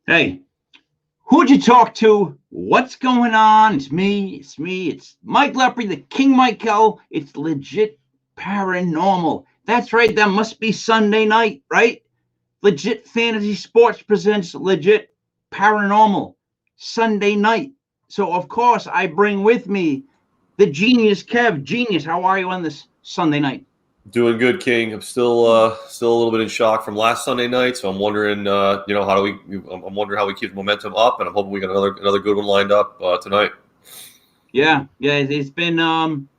Hey, who'd you talk to? What's going on? It's me. It's me. It's Mike Lepre, the King Michael. It's legit paranormal. That's right. That must be Sunday night, right? Legit Fantasy Sports presents Legit Paranormal Sunday night. So, of course, I bring with me the genius Kev. Genius, how are you on this Sunday night? Doing good, King. I'm still a little bit in shock from last Sunday night, so I'm wondering, how do we? I'm wondering how we keep the momentum up, and I'm hoping we got another good one lined up tonight. Yeah, it's been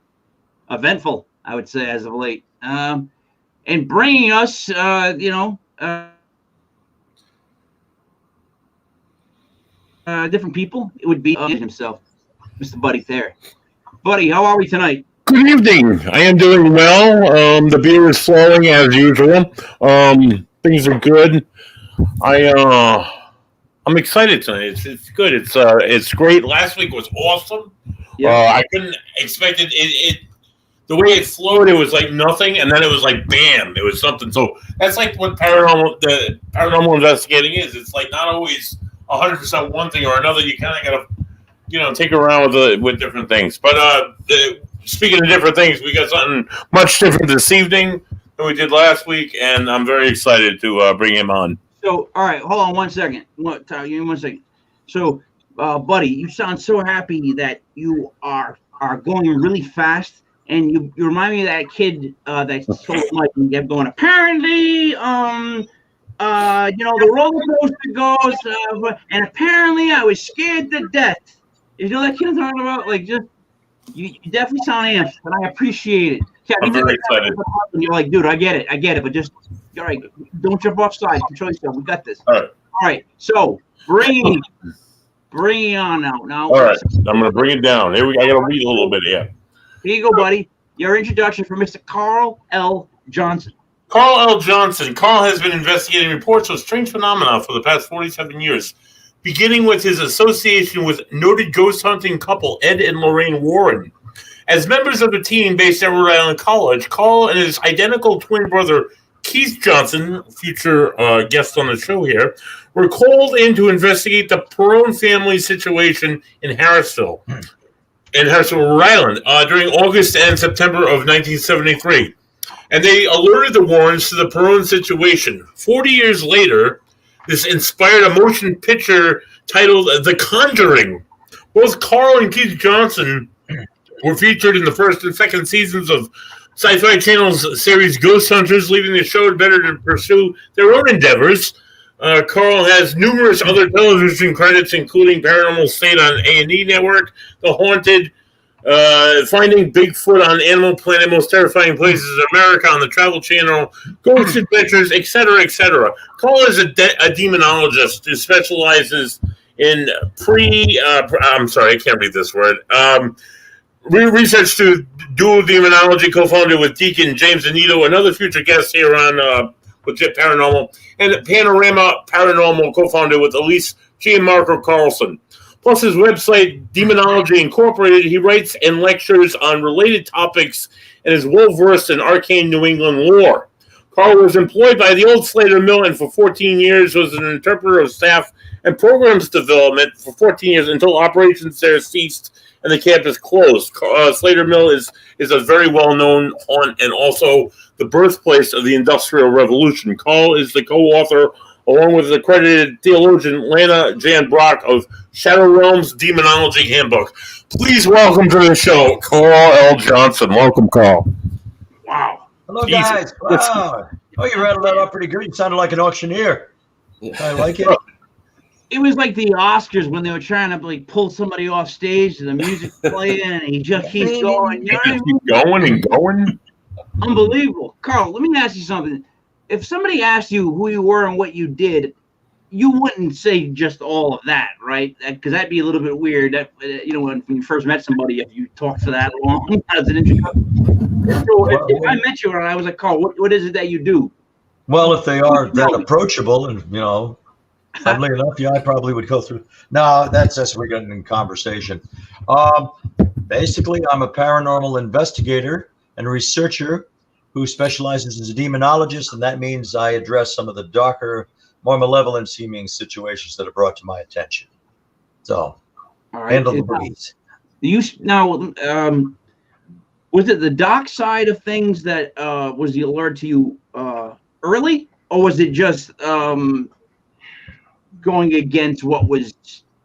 eventful, I would say, as of late, and bringing us, different people. It would be himself, Mr. Buddy Thayer. Buddy, how are we tonight? Good evening. I am doing well. The beer is flowing as usual. Things are good. I'm excited tonight. It's good. It's great. Last week was awesome. Yeah. I couldn't expect it. The way it flowed, it was like nothing, and then it was like bam, it was something. So that's like what the paranormal investigating is. It's like not always 100% one thing or another. You kind of gotta, take around with different things. But speaking of different things, we got something much different this evening than we did last week, and I'm very excited to bring him on. So, all right, hold on 1 second. Give me 1 second. So, Buddy, you sound so happy that you are going really fast, and you remind me of that kid that told Mike and kept going. Apparently, the roller coaster goes, and apparently I was scared to death. You know that kid I'm talking about? Like, just. You definitely sound amped, and I appreciate it. Yeah, I'm very excited. You're like, dude, I get it, but just, all right, don't jump off side. Control yourself. We got this. All right. So, bring it on now. All right, I'm going to bring it down. I got to read a little bit here. Here you go, buddy. Your introduction for Mr. Carl L. Johnson. Carl L. Johnson. Carl has been investigating reports of strange phenomena for the past 47 years. Beginning with his association with noted ghost hunting couple Ed and Lorraine Warren. As members of the team based at Rhode Island College, Carl and his identical twin brother Keith Johnson, future guest on the show here, were called in to investigate the Perone family situation in Harrisville, Rhode Island, during August and September of 1973. And they alerted the Warrens to the Perone situation. 40 years later, this inspired a motion picture titled The Conjuring. Both Carl and Keith Johnson were featured in the first and second seasons of Sci-Fi Channel's series Ghost Hunters, leaving the show better to pursue their own endeavors. Carl has numerous other television credits, including Paranormal State on A&E Network, The Haunted, Finding Bigfoot on Animal Planet, Most Terrifying Places in America on the Travel Channel, Ghost Adventures, etc., etc. Carl is a demonologist who specializes in I can't read this word. Research to dual demonology, co-founded with Deacon James Anito, another future guest here on Legit Paranormal, and Panorama Paranormal, co-founded with Elise G. and Marco Carlson. Plus his website, Demonology Incorporated, he writes and lectures on related topics and is well-versed in arcane New England lore. Carl was employed by the old Slater Mill and for 14 years was an interpreter of staff and programs development for 14 years until operations there ceased and the campus closed. Slater Mill is a very well-known haunt and also the birthplace of the Industrial Revolution. Carl is the co-author, along with accredited theologian Lana Jan Brock of Shadow Realms Demonology Handbook. Please welcome to the show, Carl L. Johnson. Welcome, Carl. Wow. Hello, guys. Wow. Oh, you rattled that up pretty good. You sounded like an auctioneer. I like it. It was like the Oscars when they were trying to pull somebody off stage and the music playing and he just keeps going. You know just keep going and going. Unbelievable. Carl, let me ask you something. If somebody asked you who you were and what you did, you wouldn't say just all of that, right? Because that'd be a little bit weird. That, when you first met somebody, if you talked for that long as an introduction. So if I met you and I was like, Carl, what is it that you do? Well, if they are that approachable and, funnily enough, I probably would go through. No, that's just we're getting in conversation. Basically, I'm a paranormal investigator and researcher who specializes as a demonologist, and that means I address some of the darker more malevolent seeming situations that are brought to my attention. So, All right. handle the boogies. Was it the dark side of things that was the alert to you early, or was it just going against what was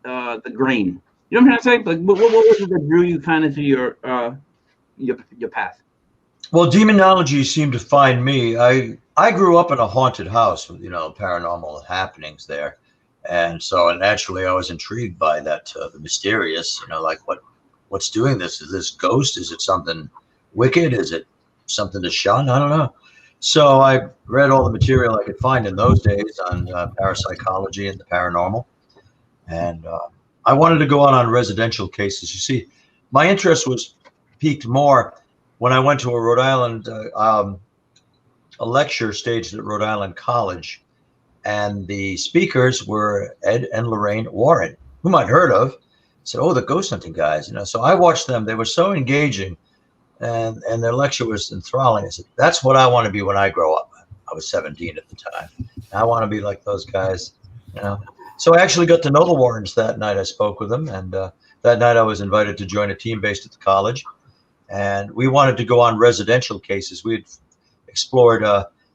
the grain? You know what I'm trying to say? Like, what was it that drew you kind of to your path? Well, demonology seemed to find me. I grew up in a haunted house with, paranormal happenings there. And so naturally I was intrigued by that, the mysterious, like what's doing this? Is this ghost? Is it something wicked? Is it something to shun? I don't know. So I read all the material I could find in those days on parapsychology and the paranormal. And I wanted to go on residential cases. You see, my interest was piqued more when I went to a Rhode Island, a lecture staged at Rhode Island College. And the speakers were Ed and Lorraine Warren, whom I'd heard of. Said, "Oh, the ghost hunting guys." So I watched them. They were so engaging, and their lecture was enthralling. I said, "That's what I want to be when I grow up." I was 17 at the time. I want to be like those guys. So I actually got to know the Warrens that night. I spoke with them, and that night I was invited to join a team based at the college, and we wanted to go on residential cases. We had explored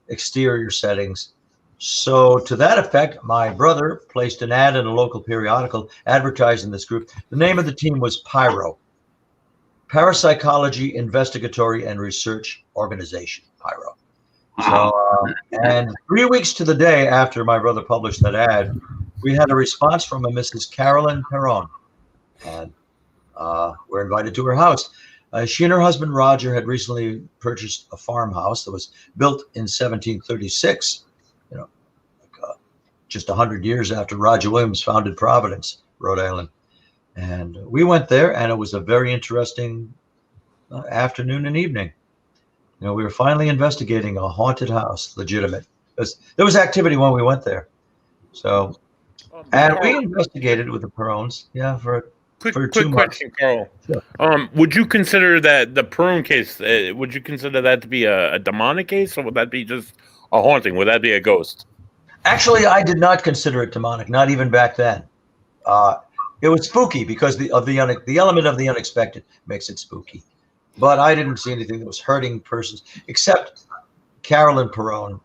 exterior settings. So to that effect, my brother placed an ad in a local periodical advertising this group. The name of the team was PIRO, Parapsychology Investigatory and Research Organization, PIRO. So, and 3 weeks to the day after my brother published that ad, we had a response from a Mrs. Carolyn Perron, and we're invited to her house. She and her husband, Roger, had recently purchased a farmhouse that was built in 1736. Just 100 years after Roger Williams founded Providence, Rhode Island. And we went there, and it was a very interesting afternoon and evening. We were finally investigating a haunted house, legitimate. There was activity when we went there. So, and we investigated with the Perrons, for 2 months. Quick question, Carl. Sure. Would you consider that the Perron case, would you consider that to be a demonic case, or would that be just a haunting? Would that be a ghost? Actually, I did not consider it demonic, not even back then. It was spooky because the element of the unexpected makes it spooky. But I didn't see anything that was hurting persons, except Carolyn Perron.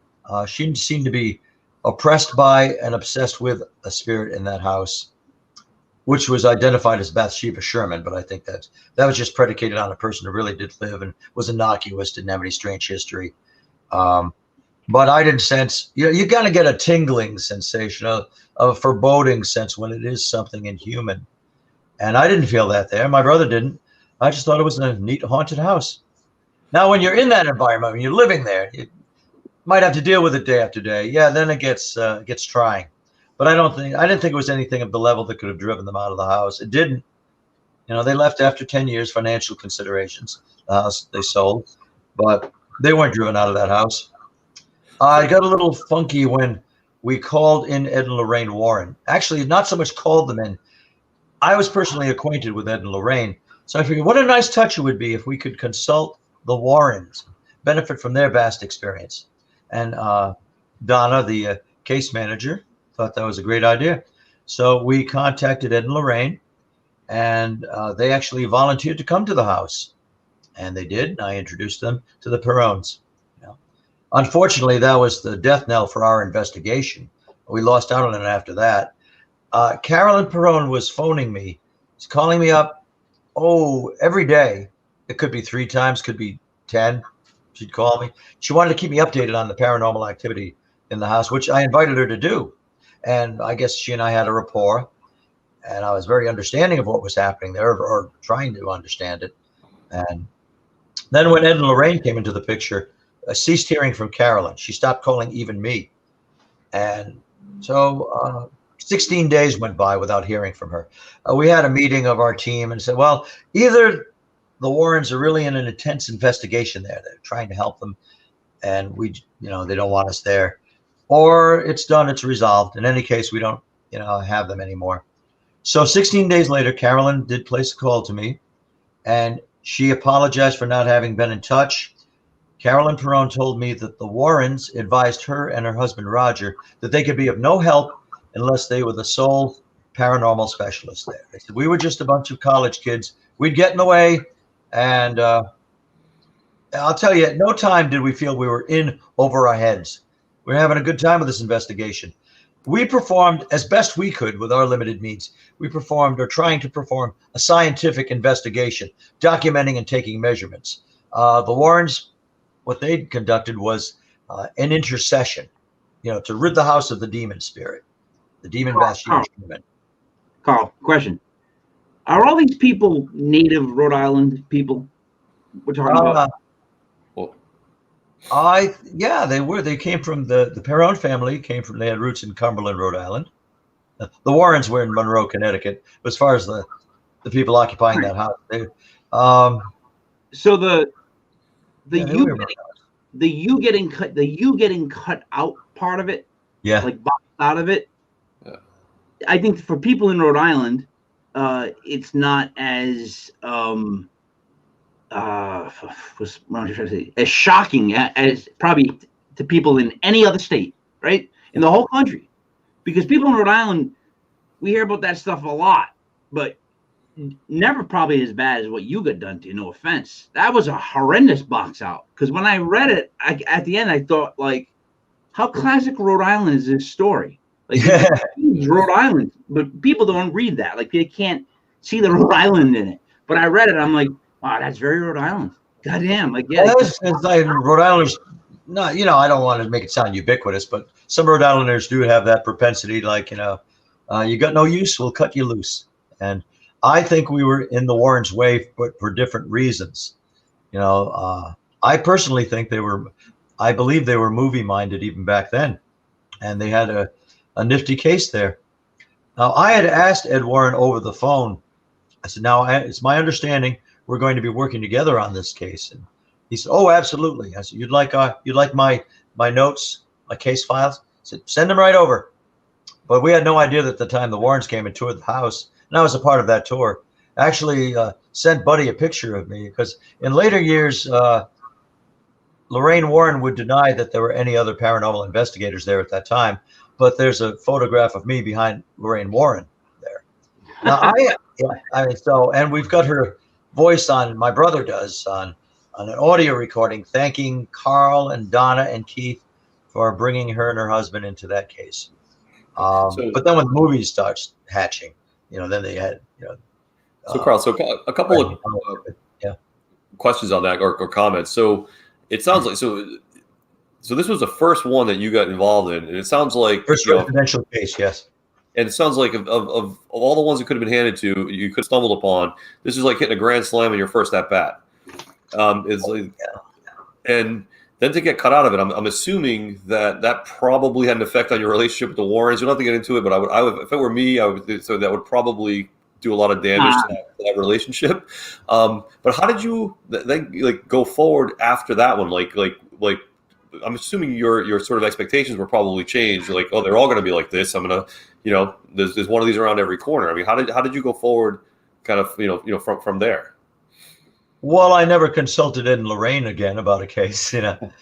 She seemed to be oppressed by and obsessed with a spirit in that house, which was identified as Bathsheba Sherman. But I think that was just predicated on a person who really did live and was innocuous, didn't have any strange history. But I didn't sense, you got to get a tingling sensation, a foreboding sense when it is something inhuman. And I didn't feel that there. My brother didn't. I just thought it was a neat haunted house. Now, when you're in that environment, when you're living there, you might have to deal with it day after day. Yeah, then it gets trying. But I didn't think it was anything of the level that could have driven them out of the house. It didn't. They left after 10 years, financial considerations. The house they sold, but they weren't driven out of that house. I got a little funky when we called in Ed and Lorraine Warren. Actually, not so much called them in. I was personally acquainted with Ed and Lorraine. So I figured what a nice touch it would be if we could consult the Warrens, benefit from their vast experience. And Donna, the case manager, thought that was a great idea. So we contacted Ed and Lorraine, and they actually volunteered to come to the house. And they did, and I introduced them to the Perrons. Unfortunately, that was the death knell for our investigation. We lost out on it after that. Carolyn Perron was phoning me. She's calling me up, every day. It could be 3 times, could be 10. She'd call me. She wanted to keep me updated on the paranormal activity in the house, which I invited her to do. And I guess she and I had a rapport. And I was very understanding of what was happening there, or trying to understand it. And then when Ed and Lorraine came into the picture, I ceased hearing from Carolyn. She stopped calling even me. And so 16 days went by without hearing from her. We had a meeting of our team and said, well, either the Warrens are really in an intense investigation there. They're trying to help them, and they don't want us there. Or it's done, it's resolved. In any case, we don't, have them anymore. So 16 days later, Carolyn did place a call to me, and she apologized for not having been in touch. Carolyn Perone told me that the Warrens advised her and her husband Roger that they could be of no help unless they were the sole paranormal specialist there. They said we were just a bunch of college kids. We'd get in the way, and I'll tell you, at no time did we feel we were in over our heads. We were having a good time with this investigation. We performed as best we could with our limited means. We performed, or trying to perform, a scientific investigation, documenting and taking measurements. The Warrens, what they conducted was an intercession, to rid the house of the demon spirit, the demon Bathsheba. Carl, question. Are all these people native Rhode Island people we're talking about? Yeah, they were. They came from the Perone family. They had roots in Cumberland, Rhode Island. The Warrens were in Monroe, Connecticut. But as far as the people occupying that house, so the you getting cut out part of it, like boxed out of it. Yeah. I think for people in Rhode Island, it's not as as shocking as probably to people in any other state, right? In the whole country. Because people in Rhode Island, we hear about that stuff a lot, but never probably as bad as what you got done to, no offense. That was a horrendous box out. Because when I read it, at the end, I thought, like, how classic Rhode Island is this story? Like, it's Rhode Island, but people don't read that. Like, they can't see the Rhode Island in it. But I read it, I'm like, wow, that's very Rhode Island. Goddamn, like, yeah. It's like Rhode Islanders, no, I don't want to make it sound ubiquitous, but some Rhode Islanders do have that propensity, like, you got no use, we'll cut you loose. And I think we were in the Warrens' way, but for different reasons. I personally think I believe they were movie-minded even back then. And they had a nifty case there. Now, I had asked Ed Warren over the phone. I said, now, it's my understanding we're going to be working together on this case. And he said, oh, absolutely. I said, you'd like my notes, my case files? I said, send them right over. But we had no idea that at the time the Warrens came and toured the house, and I was a part of that tour. I actually sent Buddy a picture of me because in later years, Lorraine Warren would deny that there were any other paranormal investigators there at that time. But there's a photograph of me behind Lorraine Warren there. Now, and we've got her voice on, my brother does, on an audio recording, thanking Carl and Donna and Keith for bringing her and her husband into that case. But then when the movie starts hatching, then they had, So Carl, a couple of questions on that or comments. So it sounds like, so this was the first one that you got involved in, and it sounds like first residential case, yes. And it sounds like of all the ones that could have been handed to you, could have stumbled upon. This is like hitting a grand slam in your first at bat. And then to get cut out of it, I'm assuming that probably had an effect on your relationship with the Warrens. We don't have to get into it, but I would if it were me, so that would probably do a lot of damage to that relationship. But how did you then go forward after that one? Like I'm assuming your sort of expectations were probably changed. You're like, oh, they're all going to be like this. I'm gonna, there's one of these around every corner. I mean, how did you go forward, kind of, from there? Well, I never consulted Ed and Lorraine again about a case. That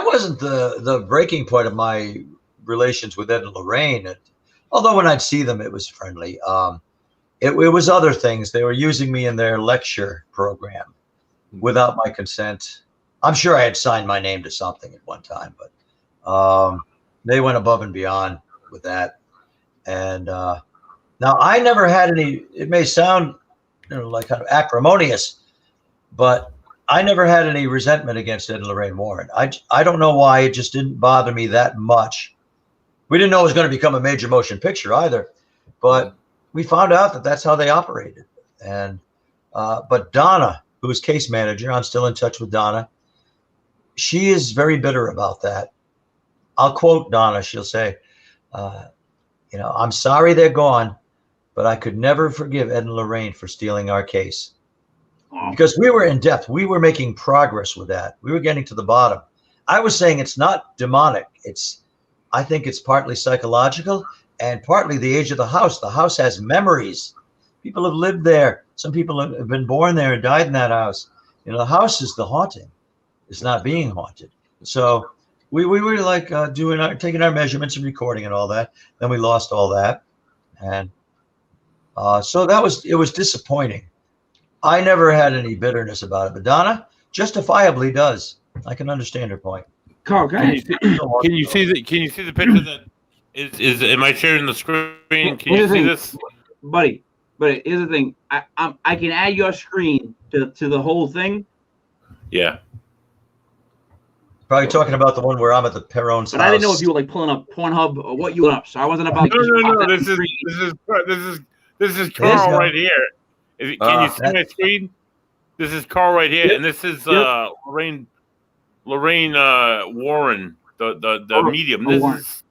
wasn't the breaking point of my relations with Ed and Lorraine. Although when I'd see them, it was friendly. It was other things. They were using me in their lecture program without my consent. I'm sure I had signed my name to something at one time, but they went above and beyond with that. And now I never had any, it may sound like kind of acrimonious, but I never had any resentment against Ed and Lorraine Warren. I don't know why. It just didn't bother me that much. We didn't know it was going to become a major motion picture either, but we found out that that's how they operated. And but Donna, who was case manager, I'm still in touch with Donna. She is very bitter about that. I'll quote Donna. She'll say, I'm sorry they're gone, but I could never forgive Ed and Lorraine for stealing our case. Because we were in depth. We were making progress with that. We were getting to the bottom. I was saying it's not demonic. I think it's partly psychological and partly the age of the house. The house has memories. People have lived there. Some people have been born there and died in that house. The house is the haunting. It's not being haunted. So we were like taking our measurements and recording and all that. Then we lost all that, and so it was disappointing. I never had any bitterness about it, but Donna justifiably does. I can understand her point. Carl, Can you see the picture that is? Am I sharing the screen? Can you see this, buddy? But here's the thing: I can add your screen to the whole thing. Yeah. Probably talking about the one where I'm at the Perron's house. But I didn't know if you were like pulling up Pornhub or what you were up. So I wasn't about. No. This is Carl right here. Can you see my screen? This is Carl right here, and this is Lorraine Warren, the medium. This is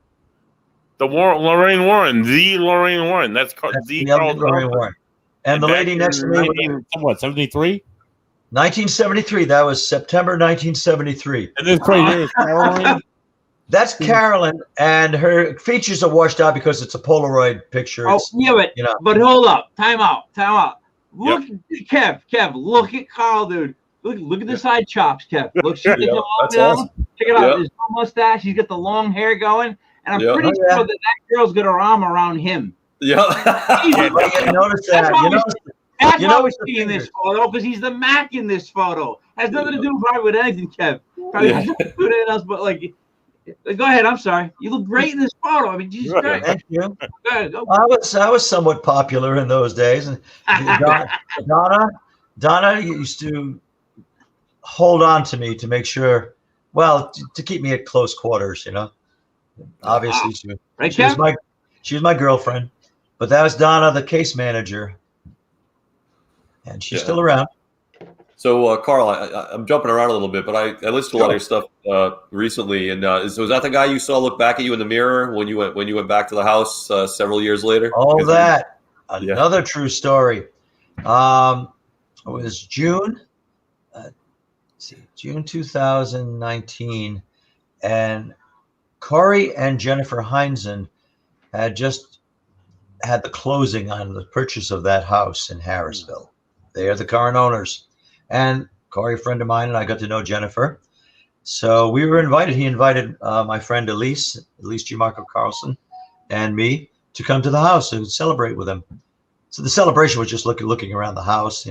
the Lorraine Warren, the Lorraine Warren. That's the Carl Lorraine Warren. And the lady next to me, 73. 1973. That was September 1973. And this right here is Caroline. That's Carolyn, and her features are washed out because it's a Polaroid picture. But hold up, time out. Look, Kev, look at Carl, dude. Look at the side chops, Kev. Look, she's getting all down. Awesome. Check it out. There's no mustache. He's got the long hair going, and I'm pretty sure that girl's got her arm around him. Yeah. You notice that. That's why we're seeing this photo, because he's the Mac in this photo. Has nothing to do probably with anything, Kev. Probably has nothing to do with anything else, but like, go ahead. I'm sorry. You look great in this photo. I mean, Jesus Christ. Thank you. Go ahead, go. I was somewhat popular in those days, and Donna used to hold on to me to make sure, to keep me at close quarters. Obviously she was my girlfriend, but that was Donna, the case manager. And she's still around. So, Carl, I'm jumping around a little bit, but I listened to a lot of your stuff recently. And was that the guy you saw look back at you in the mirror when you went back to the house several years later? All that. Another true story. It was June 2019, and Corey and Jennifer Heinzen had just had the closing on the purchase of that house in Harrisville. They are the current owners. And Corey, a friend of mine, and I got to know Jennifer. So we were invited. He invited my friend Elise G. Marco Carlson, and me to come to the house and celebrate with him. So the celebration was just looking around the house,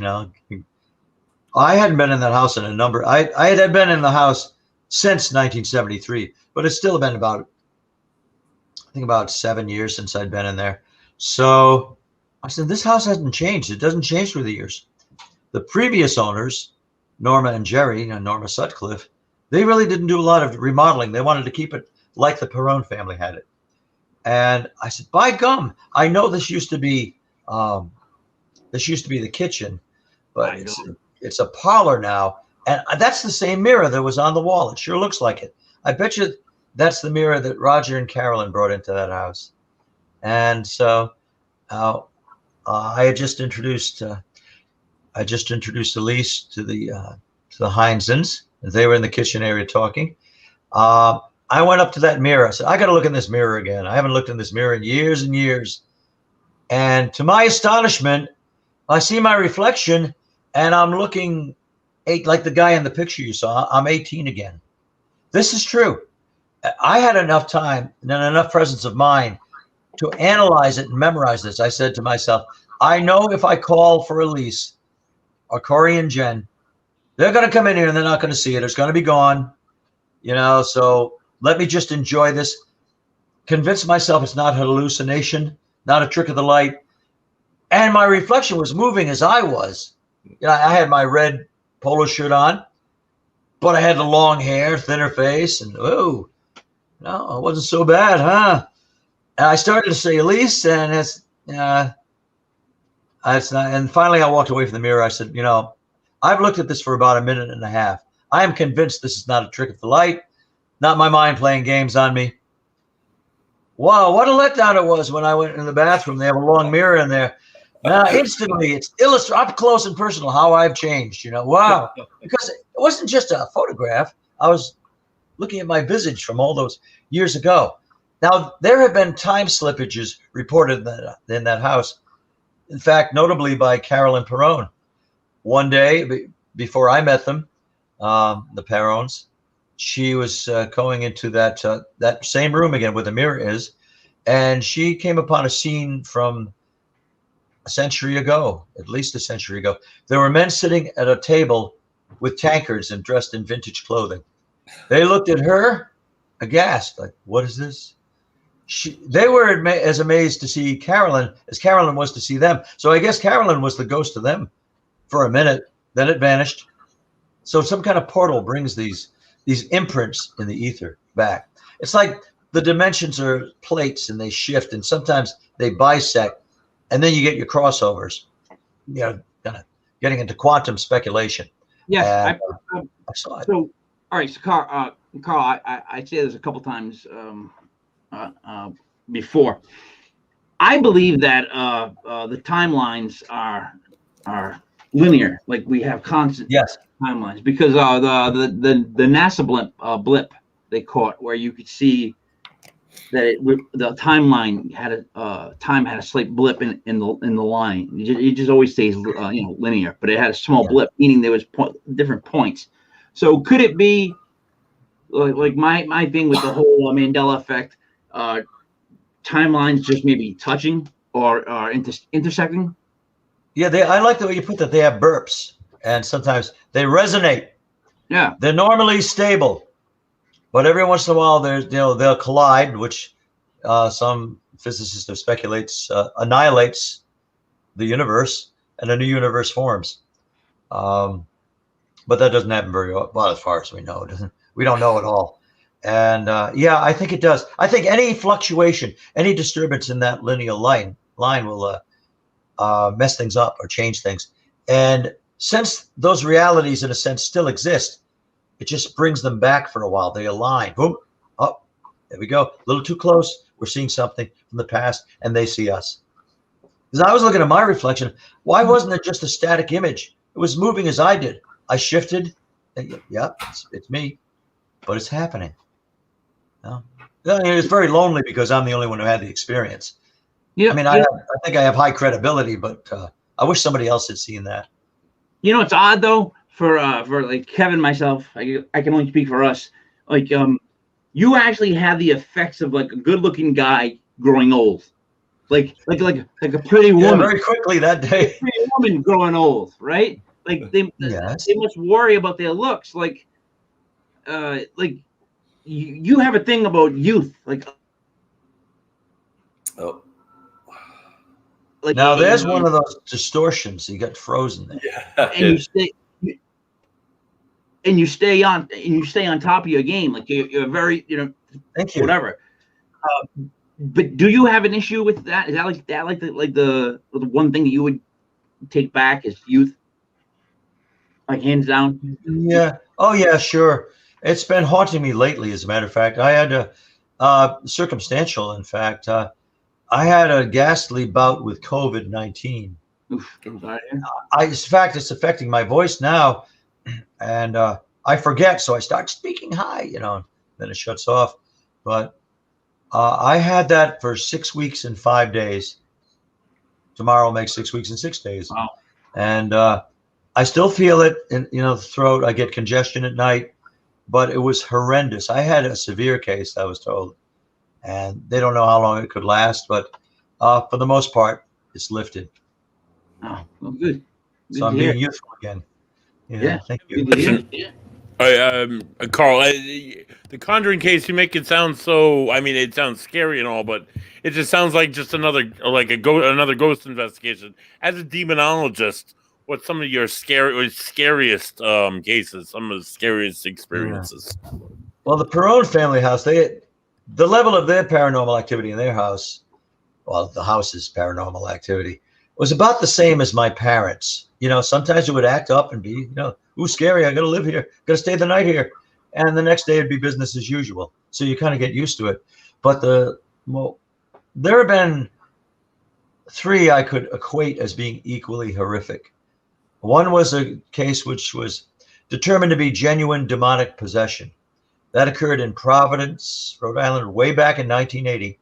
I hadn't been in that house in I had been in the house since 1973, but it's still been about 7 years since I'd been in there. So I said, this house hasn't changed. It doesn't change through the years. The previous owners, Norma and Jerry, Norma Sutcliffe, they really didn't do a lot of remodeling. They wanted to keep it like the Perron family had it. And I said, by gum, I know this used to be the kitchen, but it's a parlor now. And that's the same mirror that was on the wall. It sure looks like it. I bet you that's the mirror that Roger and Carolyn brought into that house. And so I had just introduced Elise to the Heinzens. They were in the kitchen area talking. I went up to that mirror. I said, I got to look in this mirror again. I haven't looked in this mirror in years and years. And to my astonishment, I see my reflection, and I'm looking like the guy in the picture you saw. I'm 18 again. This is true. I had enough time and enough presence of mind to analyze it and memorize this. I said to myself, I know if I call for Elise or Corey and Jen, they're going to come in here and they're not going to see it. It's going to be gone, so let me just enjoy this. Convince myself it's not a hallucination, not a trick of the light. And my reflection was moving as I was. I had my red polo shirt on, but I had the long hair, thinner face, and no, it wasn't so bad, huh? And I started to say Elise, and it's not. And finally, I walked away from the mirror. I said, I've looked at this for about a minute and a half. I am convinced this is not a trick of the light, not my mind playing games on me. Wow, what a letdown it was when I went in the bathroom. They have a long mirror in there. Now, instantly, it's up close and personal how I've changed. Wow, because it wasn't just a photograph. I was looking at my visage from all those years ago. Now, there have been time slippages reported in that house. In fact, notably by Carolyn Perron. One day, before I met them, the Perrons. She was going into that same room again where the mirror is, and she came upon a scene from a century ago, at least a century ago. There were men sitting at a table with tankards and dressed in vintage clothing. They looked at her aghast, like, what is this? They were as amazed to see Carolyn as Carolyn was to see them. So I guess Carolyn was the ghost to them for a minute. Then it vanished. So some kind of portal brings these imprints in the ether back. It's like the dimensions are plates and they shift, and sometimes they bisect, and then you get your crossovers. You know, kind of getting into quantum speculation. Yes, I saw it. So, all right, so Carl, I say this a couple times before. I believe that the timelines are linear, like we have constant timelines, because the NASA blip they caught, where you could see that the timeline had a slight blip in the line. It just always stays linear, but it had a small blip, meaning there was different points. So could it be like my thing with the whole Mandela effect? Timelines just maybe touching or intersecting. Yeah, I like the way you put that. They have burps, and sometimes they resonate. Yeah, they're normally stable, but every once in a while they'll collide, which some physicists have speculates annihilates the universe and a new universe forms. But that doesn't happen very well, as far as we know. It doesn't. We don't know at all. And I think it does. I think any fluctuation, any disturbance in that linear line will mess things up or change things. And since those realities, in a sense, still exist, it just brings them back for a while. They align. Boom. Oh, there we go. A little too close. We're seeing something from the past, and they see us. Because I was looking at my reflection. Why wasn't it just a static image? It was moving as I did. I shifted. Yeah, it's me, but it's happening. No. It's very lonely because I'm the only one who had the experience. Yeah, I mean, I think I have high credibility, but I wish somebody else had seen that. You know, it's odd though for like Kevin, myself. I can only speak for us. Like, you actually have the effects of like a good-looking guy growing old, like a pretty woman. Very quickly that day. Pretty woman growing old, right? Like they must worry about their looks. Like you have a thing about youth, like. Oh. Like, now there's one of those distortions. You got frozen there. Yeah. And you stay on top of your game. Like you're very, Thank you. Whatever. But do you have an issue with that? Is that like the one thing that you would take back as youth? Like hands down? Yeah. Oh yeah, sure. It's been haunting me lately, as a matter of fact. I had circumstantial, in fact. I had a ghastly bout with COVID-19. In fact, it's affecting my voice now, and I forget, so I start speaking high, then it shuts off. But I had that for 6 weeks and 5 days. Tomorrow makes 6 weeks and 6 days. Wow. And I still feel it in the throat. I get congestion at night, but it was horrendous. I had a severe case, I was told. And they don't know how long it could last, but for the most part, it's lifted. Oh, well, good. So I'm being useful again. Yeah, thank you. Carl, the Conjuring case, you make it sound so. I mean, it sounds scary and all, but it just sounds like just another ghost investigation. As a demonologist, what's some of your scariest cases? Some of the scariest experiences? Yeah. Well, the Perron family house, the level of their paranormal activity in their house, well, the house's paranormal activity, was about the same as my parents. Sometimes it would act up and be, ooh, scary, I got to live here, got to stay the night here. And the next day it'd be business as usual. So you kind of get used to it. But there have been 3 I could equate as being equally horrific. One was a case which was determined to be genuine demonic possession. That occurred in Providence, Rhode Island, way back in 1980.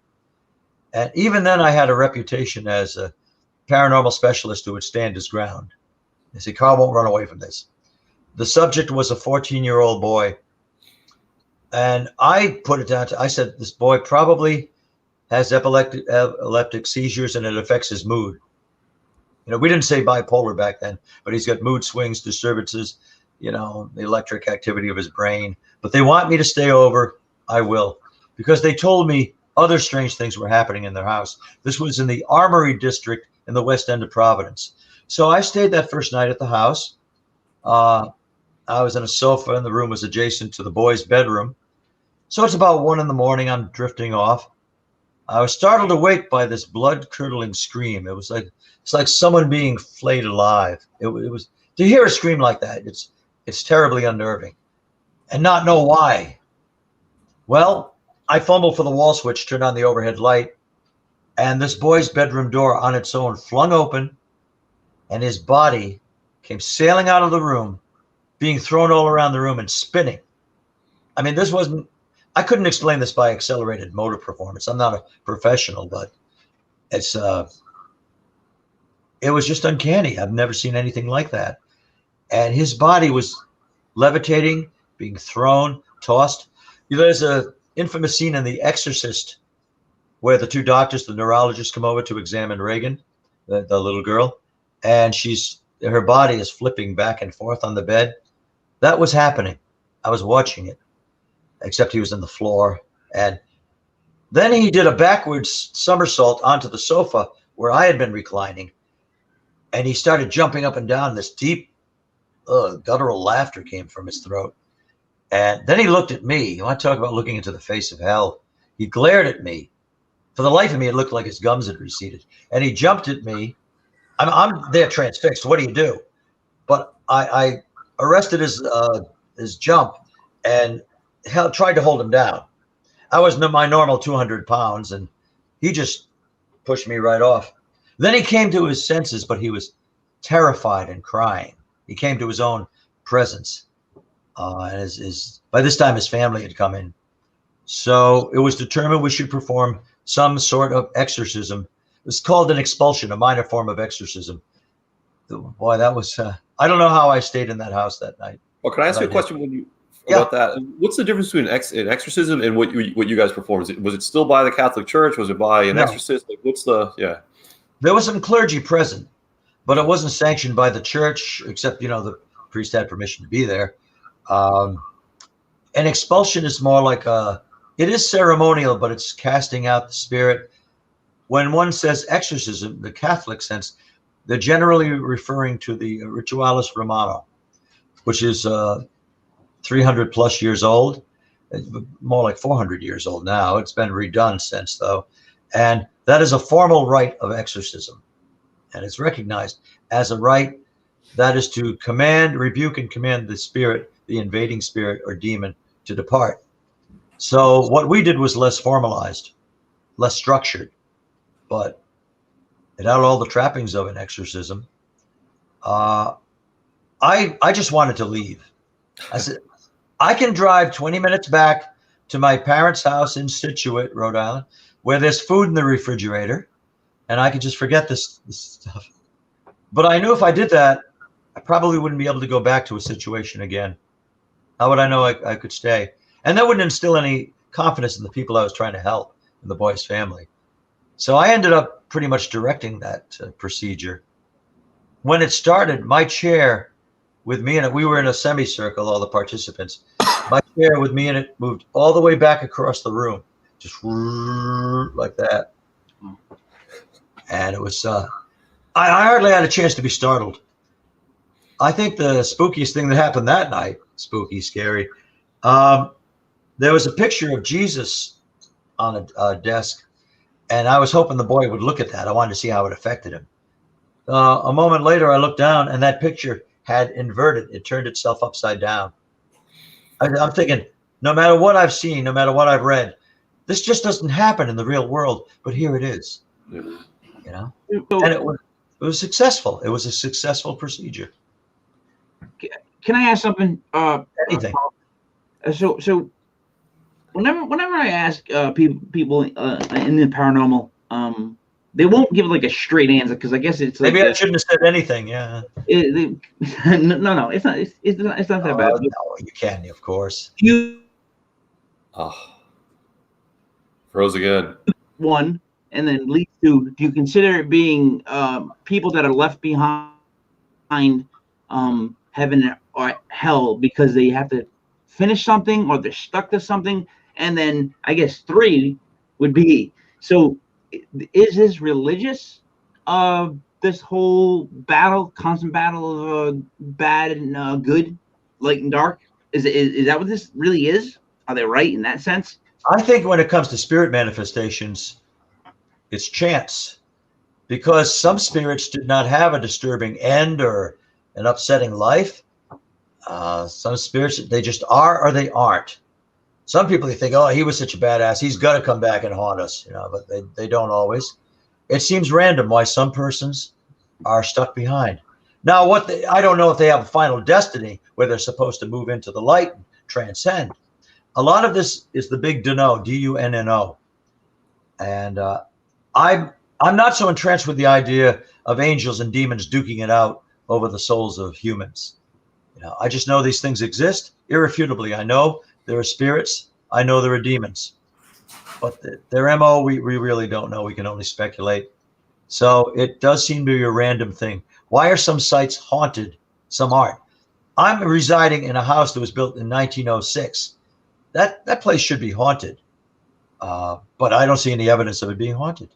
And even then, I had a reputation as a paranormal specialist who would stand his ground. They said, Carl won't run away from this. The subject was a 14-year-old boy. And I put it down to, I said, this boy probably has epileptic seizures and it affects his mood. You know, we didn't say bipolar back then, but he's got mood swings, disturbances, you know, the electric activity of his brain. But they want me to stay over. I will. Because they told me other strange things were happening in their house. This was in the Armory District in the West End of Providence. So I stayed that first night at the house. I was on a sofa and the room was adjacent to the boys' bedroom. So it's about 1 a.m. I'm drifting off. I was startled awake by this blood-curdling scream. It's like someone being flayed alive. It was to hear a scream like that. It's terribly unnerving, and not know why. Well, I fumbled for the wall switch, turned on the overhead light, and this boy's bedroom door on its own flung open, and his body came sailing out of the room, being thrown all around the room and spinning. I mean, I couldn't explain this by accelerated motor performance. I'm not a professional, but it was just uncanny. I've never seen anything like that. And his body was levitating, being thrown, tossed. You know, there's a infamous scene in The Exorcist where the two doctors, the neurologists, come over to examine Reagan, the little girl, and her body is flipping back and forth on the bed. That was happening. I was watching it, except he was in the floor. And then he did a backwards somersault onto the sofa where I had been reclining. And he started jumping up and down. This deep, guttural laughter came from his throat. And then he looked at me. You want to talk about looking into the face of hell? He glared at me. For the life of me, it looked like his gums had receded. And he jumped at me. I'm there transfixed. What do you do? But I arrested his jump and tried to hold him down. I was my normal 200 pounds, and he just pushed me right off. Then he came to his senses, but he was terrified and crying. He came to his own presence. And by this time, his family had come in. So it was determined we should perform some sort of exorcism. It was called an expulsion, a minor form of exorcism. Boy, that was, I don't know how I stayed in that house that night. Well, can I ask you a question about that? What's the difference between an exorcism and what you guys performed? Was it still by the Catholic Church? Was it by an exorcist? Like, There was some clergy present, but it wasn't sanctioned by the church, except, the priest had permission to be there. An expulsion is more like it is ceremonial, but it's casting out the spirit. When one says exorcism, the Catholic sense, they're generally referring to the Ritualis Romano, which is 300 plus years old, more like 400 years old now. It's been redone since, though. And that is a formal rite of exorcism. And it's recognized as a rite that is to rebuke and command the spirit, the invading spirit or demon, to depart. So what we did was less formalized, less structured, but it had all the trappings of an exorcism. I just wanted to leave. I said, I can drive 20 minutes back to my parents' house in Scituate, Rhode Island, where there's food in the refrigerator, and I could just forget this stuff. But I knew if I did that, I probably wouldn't be able to go back to a situation again. How would I know I could stay? And that wouldn't instill any confidence in the people I was trying to help, in the boy's family. So I ended up pretty much directing that procedure. When it started, my chair with me in it, we were in a semicircle, all the participants. My chair with me in it moved all the way back across the room, just like that. And it was, I hardly had a chance to be startled. I think the spookiest thing that happened that night, spooky, scary, there was a picture of Jesus on a desk, and I was hoping the boy would look at that. I wanted to see how it affected him. A moment later, I looked down, and that picture had inverted. It turned itself upside down. I'm thinking, no matter what I've seen, no matter what I've read, this just doesn't happen in the real world, but here it is. And it was successful. It was a successful procedure. Can I ask something? Anything. So whenever I ask people in the paranormal, they won't give like a straight answer because I guess it's like Maybe I shouldn't have said anything. Yeah. no, it's not. It's not that bad. No, you can, of course. You Oh, froze again. one, and then leads to. Do you consider it being people that are left behind, heaven or hell because they have to finish something or they're stuck to something? And then I guess 3 would be, so is this religious? This whole constant battle of bad and good, light and dark. Is that what this really is? Are they right in that sense? I think when it comes to spirit manifestations, it's chance, because some spirits did not have a disturbing end or an upsetting life. Some spirits, they just are or they aren't. Some people, they think, oh, he was such a badass, he's got to come back and haunt us, but they don't always. It seems random why some persons are stuck behind. Now, I don't know if they have a final destiny where they're supposed to move into the light and transcend. A lot of this is the big dunno, D-U-N-N-O. And I'm not so entranced with the idea of angels and demons duking it out over the souls of humans. I just know these things exist irrefutably. I know there are spirits. I know there are demons. But their MO, we really don't know. We can only speculate. So it does seem to be a random thing. Why are some sites haunted? Some aren't. I'm residing in a house that was built in 1906. That place should be haunted. But I don't see any evidence of it being haunted.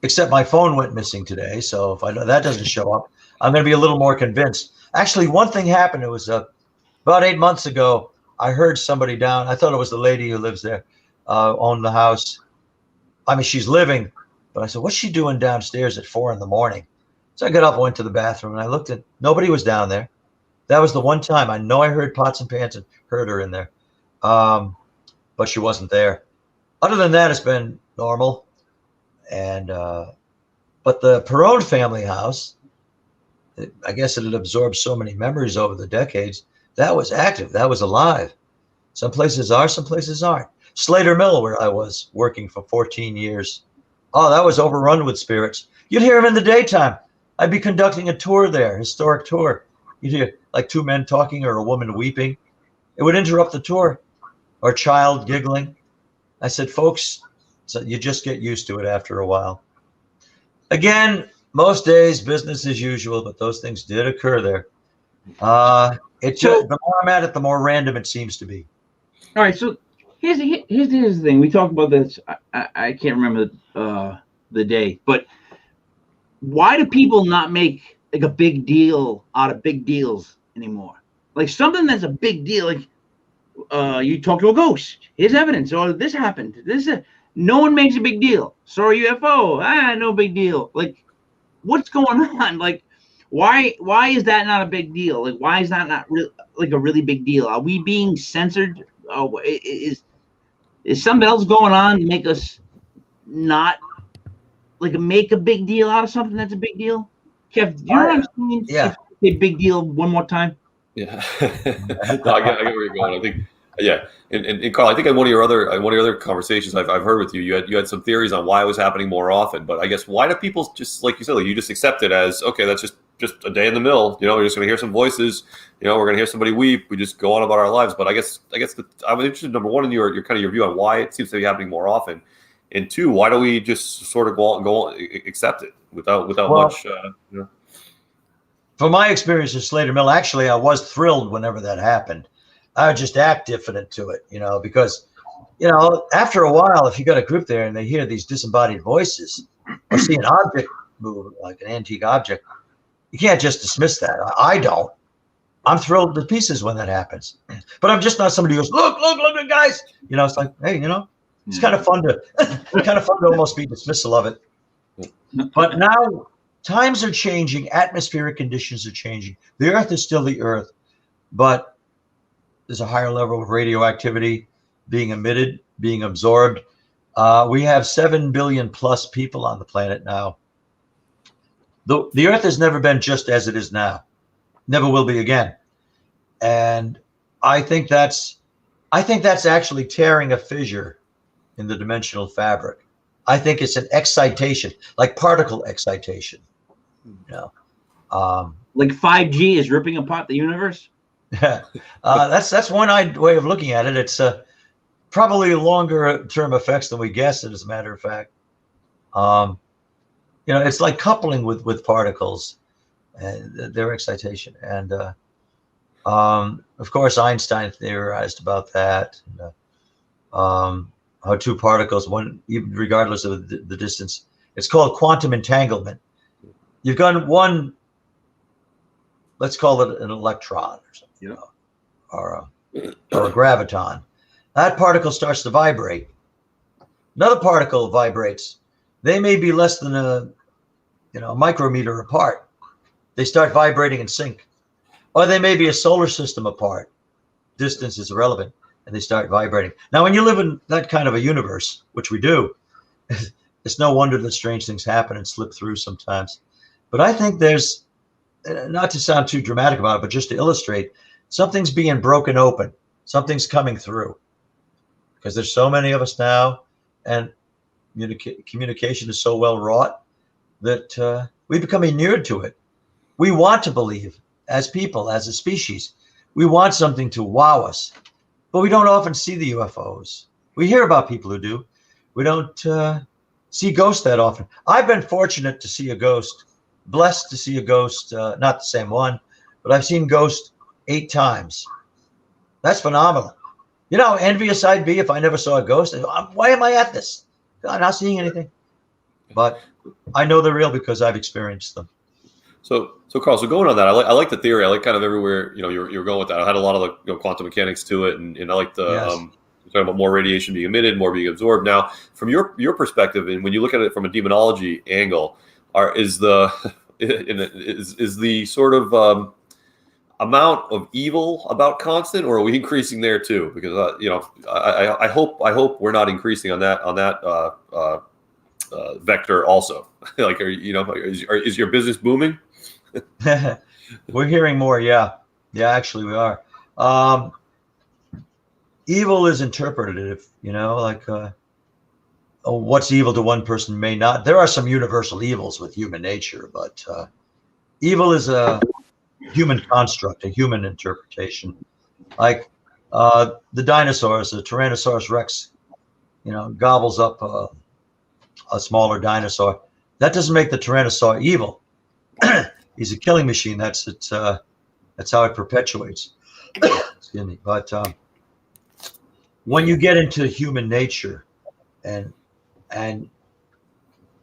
Except my phone went missing today. So if that doesn't show up, I'm going to be a little more convinced. Actually, one thing happened. It was about 8 months ago. I heard somebody down. I thought it was the lady who lives there, owned the house. I mean, she's living. But I said, what's she doing downstairs at 4 a.m? So I got up and went to the bathroom, and I looked at, nobody was down there. That was the one time I know I heard pots and pans and heard her in there. But she wasn't there. Other than that, it's been normal. And but the Perron family house, I guess it had absorbed so many memories over the decades. That was active. That was alive. Some places are, some places aren't. Slater Mill, where I was working for 14 years. Oh, that was overrun with spirits. You'd hear them in the daytime. I'd be conducting a tour there, historic tour. You'd hear like 2 men talking or a woman weeping. It would interrupt the tour, or a child giggling. I said, folks, so you just get used to it after a while. Again, most days, business as usual, but those things did occur there. The more I'm at it, the more random it seems to be. All right, so here's the thing. We talked about this. I can't remember the day, but why do people not make like a big deal out of big deals anymore? Like something that's a big deal, like you talk to a ghost. Here's evidence, or this happened. No one makes a big deal. Saw a UFO. No big deal. Like, what's going on? Like, why is that not a big deal? Like, why is that not like a really big deal? Are we being censored? Oh, is something else going on to make us not like make a big deal out of something that's a big deal? Kev, do you know what I'm saying? Yeah. A big deal one more time. Yeah, no, I get where you're going. I think, yeah, and Carl, I think in one of your other conversations I've heard with you, you had some theories on why it was happening more often. But I guess why do people just, like you said, like you just accept it as okay, that's just a day in the mill. We're just going to hear some voices. We're going to hear somebody weep. We just go on about our lives. But I guess I was interested, number one, in your kind of your view on why it seems to be happening more often, and 2, why do we just sort of go on accept it without much. From my experience at Slater Mill, actually, I was thrilled whenever that happened. I would just act diffident to it, because, after a while, if you got a group there and they hear these disembodied voices or see an object move, like an antique object, you can't just dismiss that. I don't. I'm thrilled to pieces when that happens. But I'm just not somebody who goes, look, guys. It's like, hey, it's kind of fun to almost be dismissal of it. But now times are changing. Atmospheric conditions are changing. The Earth is still the Earth, but there's a higher level of radioactivity being emitted, being absorbed. We have 7 billion plus people on the planet now. The Earth has never been just as it is now. Never will be again. And I think that's actually tearing a fissure in the dimensional fabric. I think it's an excitation, like particle excitation. You know, like 5G is ripping apart the universe. that's one way of looking at it. It's probably longer term effects than we guessed. As a matter of fact, you know, it's like coupling with particles and their excitation. And of course, Einstein theorized about that. How two particles, one, even regardless of the distance, it's called quantum entanglement. You've got one, let's call it an electron or something, you know, or a graviton. That particle starts to vibrate. Another particle vibrates. They may be less than a micrometer apart. They start vibrating in sync. Or they may be a solar system apart. Distance is irrelevant, and they start vibrating. Now, when you live in that kind of a universe, which we do, it's no wonder that strange things happen and slip through sometimes. But I think there's, not to sound too dramatic about it, but just to illustrate, something's being broken open. Something's coming through. Because there's so many of us now, and communication is so well wrought that we become inured to it. We want to believe, as people, as a species, we want something to wow us, but we don't often see the UFOs. We hear about people who do. We don't see ghosts that often. I've been fortunate to see a ghost, blessed to see a ghost, not the same one, but I've seen ghosts 8 times. That's phenomenal. You know how envious I'd be if I never saw a ghost. Why am I at this? I'm not seeing anything. But I know they're real because I've experienced them. So Carl, so going on that, I like the theory. I like kind of everywhere, you know, you're going with that. I had a lot of the quantum mechanics to it, and I like the talking about more radiation being emitted, more being absorbed. Now, from your perspective, and when you look at it from a demonology angle, is the sort of amount of evil about constant, or are we increasing there too? Because you know, I hope we're not increasing on that vector also. Like, is your business booming? We're hearing more. Yeah, actually we are. Evil is interpretative, you know, like what's evil to one person may not. There are some universal evils with human nature, but evil is a human construct, a human interpretation. Like the dinosaurs, the Tyrannosaurus Rex, you know, gobbles up a smaller dinosaur. That doesn't make the Tyrannosaur evil. He's a killing machine. That's how it perpetuates. Excuse me. But when you get into human nature, and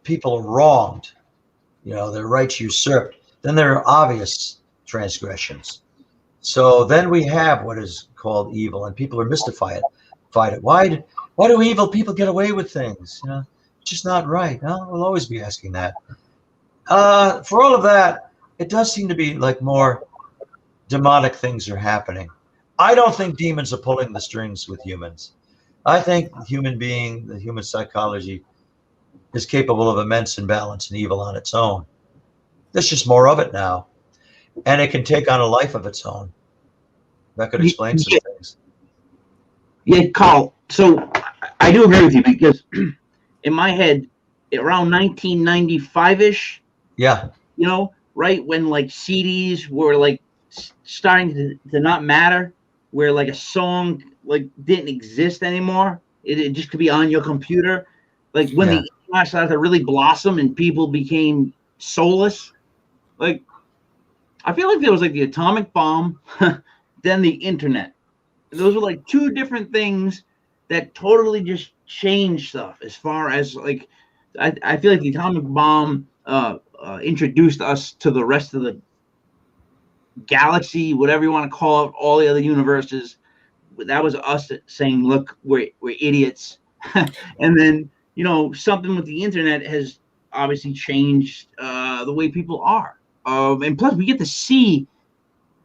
people are wronged, you know, their rights usurped, then there are obvious transgressions. So then we have what is called evil, and people are mystified. Why do evil people get away with things? You know, it's just not right. No, we'll always be asking that. For all of that, it does seem to be like more demonic things are happening. I don't think demons are pulling the strings with humans. I think the human psychology is capable of immense imbalance and evil on its own. There's just more of it now. And it can take on a life of its own. That could explain some things. Yeah, Carl. So I do agree with you, because in my head, around 1995-ish, yeah, you know, right when like CDs were like starting to not matter, where like a song like didn't exist anymore. It just could be on your computer. Like when the internet started to really blossom and people became soulless. Like, I feel like there was like the atomic bomb, then the internet. Those were like 2 different things that totally just changed stuff. As far as like, I feel like the atomic bomb introduced us to the rest of the galaxy, whatever you want to call it, all the other universes. That was us saying, look, we're idiots. And then, you know, something with the internet has obviously changed the way people are. And plus, we get to see,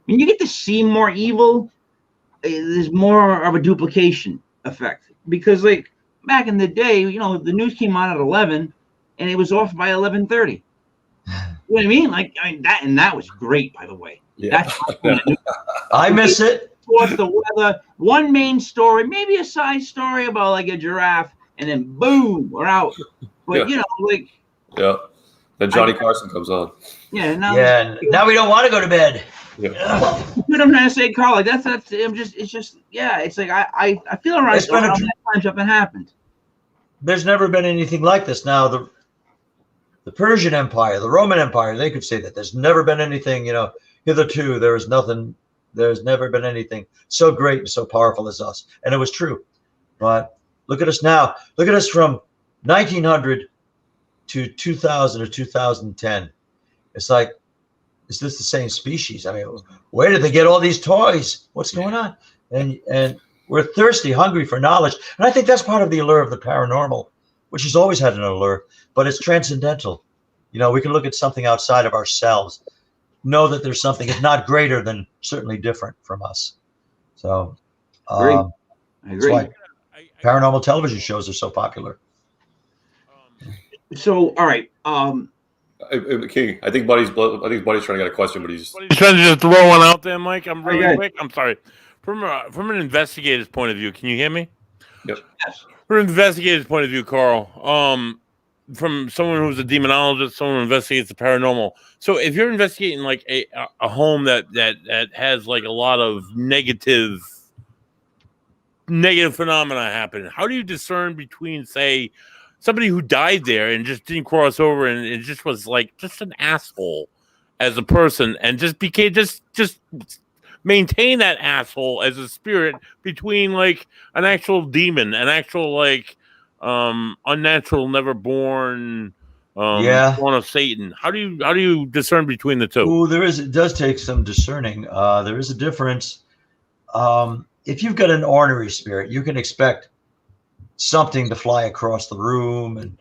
when you get to see more evil, there's more of a duplication effect. Because, like, back in the day, you know, the news came on at 11, and it was off by 11:30. You know what I mean? Like, that was great, by the way. Yeah. I miss it. What's the weather? One main story, maybe a side story about like a giraffe, and then boom, we're out. But like Then Johnny Carson comes on. Now now we don't want to go to bed. What I'm trying to say, Carl, like that's it's just it's like I feel around that time something happened. There's never been anything like this. Now the Persian Empire, the Roman Empire, they could say that there's never been anything, hitherto there's never been anything so great and so powerful as us. And it was true. But look at us now. Look at us from 1900 to 2000 or 2010. It's like, is this the same species? I mean, where did they get all these toys? What's going on? And we're thirsty, hungry for knowledge. And I think that's part of the allure of the paranormal, which has always had an allure, but it's transcendental. We can look at something outside of ourselves, know that there's something, if not greater, then certainly different from us. So I agree. That's why paranormal television shows are so popular. So, all right. King, I think Buddy's trying to get a question, but he's trying to just throw one out there, Mike. I'm really quick. I'm sorry. From an investigator's point of view, can you hear me? Yep. From an investigator's point of view, Carl, from someone who's a demonologist, someone who investigates the paranormal. So if you're investigating like a home that has like a lot of negative phenomena happening, how do you discern between, say, somebody who died there and just didn't cross over and it just was like just an asshole as a person and just became just maintain that asshole as a spirit between like an actual demon, an actual like unnatural, never born, born of Satan? How do you discern between the two? It does take some discerning. There is a difference. If you've got an ornery spirit, you can expect something to fly across the room, and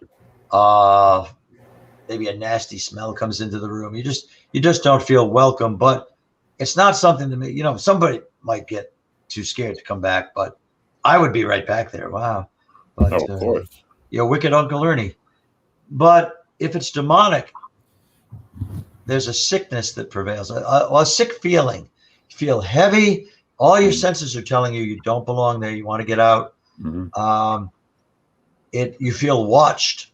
maybe a nasty smell comes into the room. You just don't feel welcome. But it's not something to me. Somebody might get too scared to come back, but I would be right back there. Wow. But, of course. Wicked Uncle Ernie. But if it's demonic, there's a sickness that prevails, a sick feeling. You feel heavy. All your senses are telling you don't belong there. You want to get out. Mm-hmm. You feel watched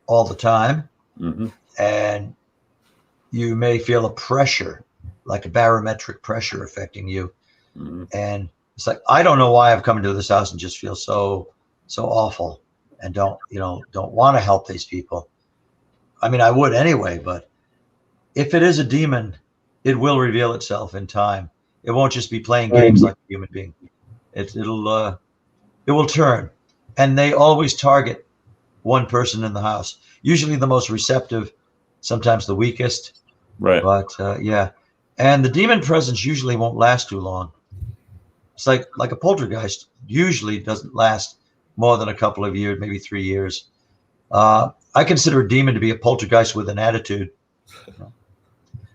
all the time, and you may feel a pressure, like a barometric pressure affecting you. And it's like, I don't know why I've come into this house and just feel so awful and don't want to help these people. I mean, I would anyway, but if it is a demon, it will reveal itself in time. It won't just be playing games like a human being. It will turn, and they always target one person in the house, usually the most receptive, sometimes the weakest. Right. But and the demon presence usually won't last too long. It's like a poltergeist usually doesn't last more than a couple of years, maybe 3 years. I consider a demon to be a poltergeist with an attitude.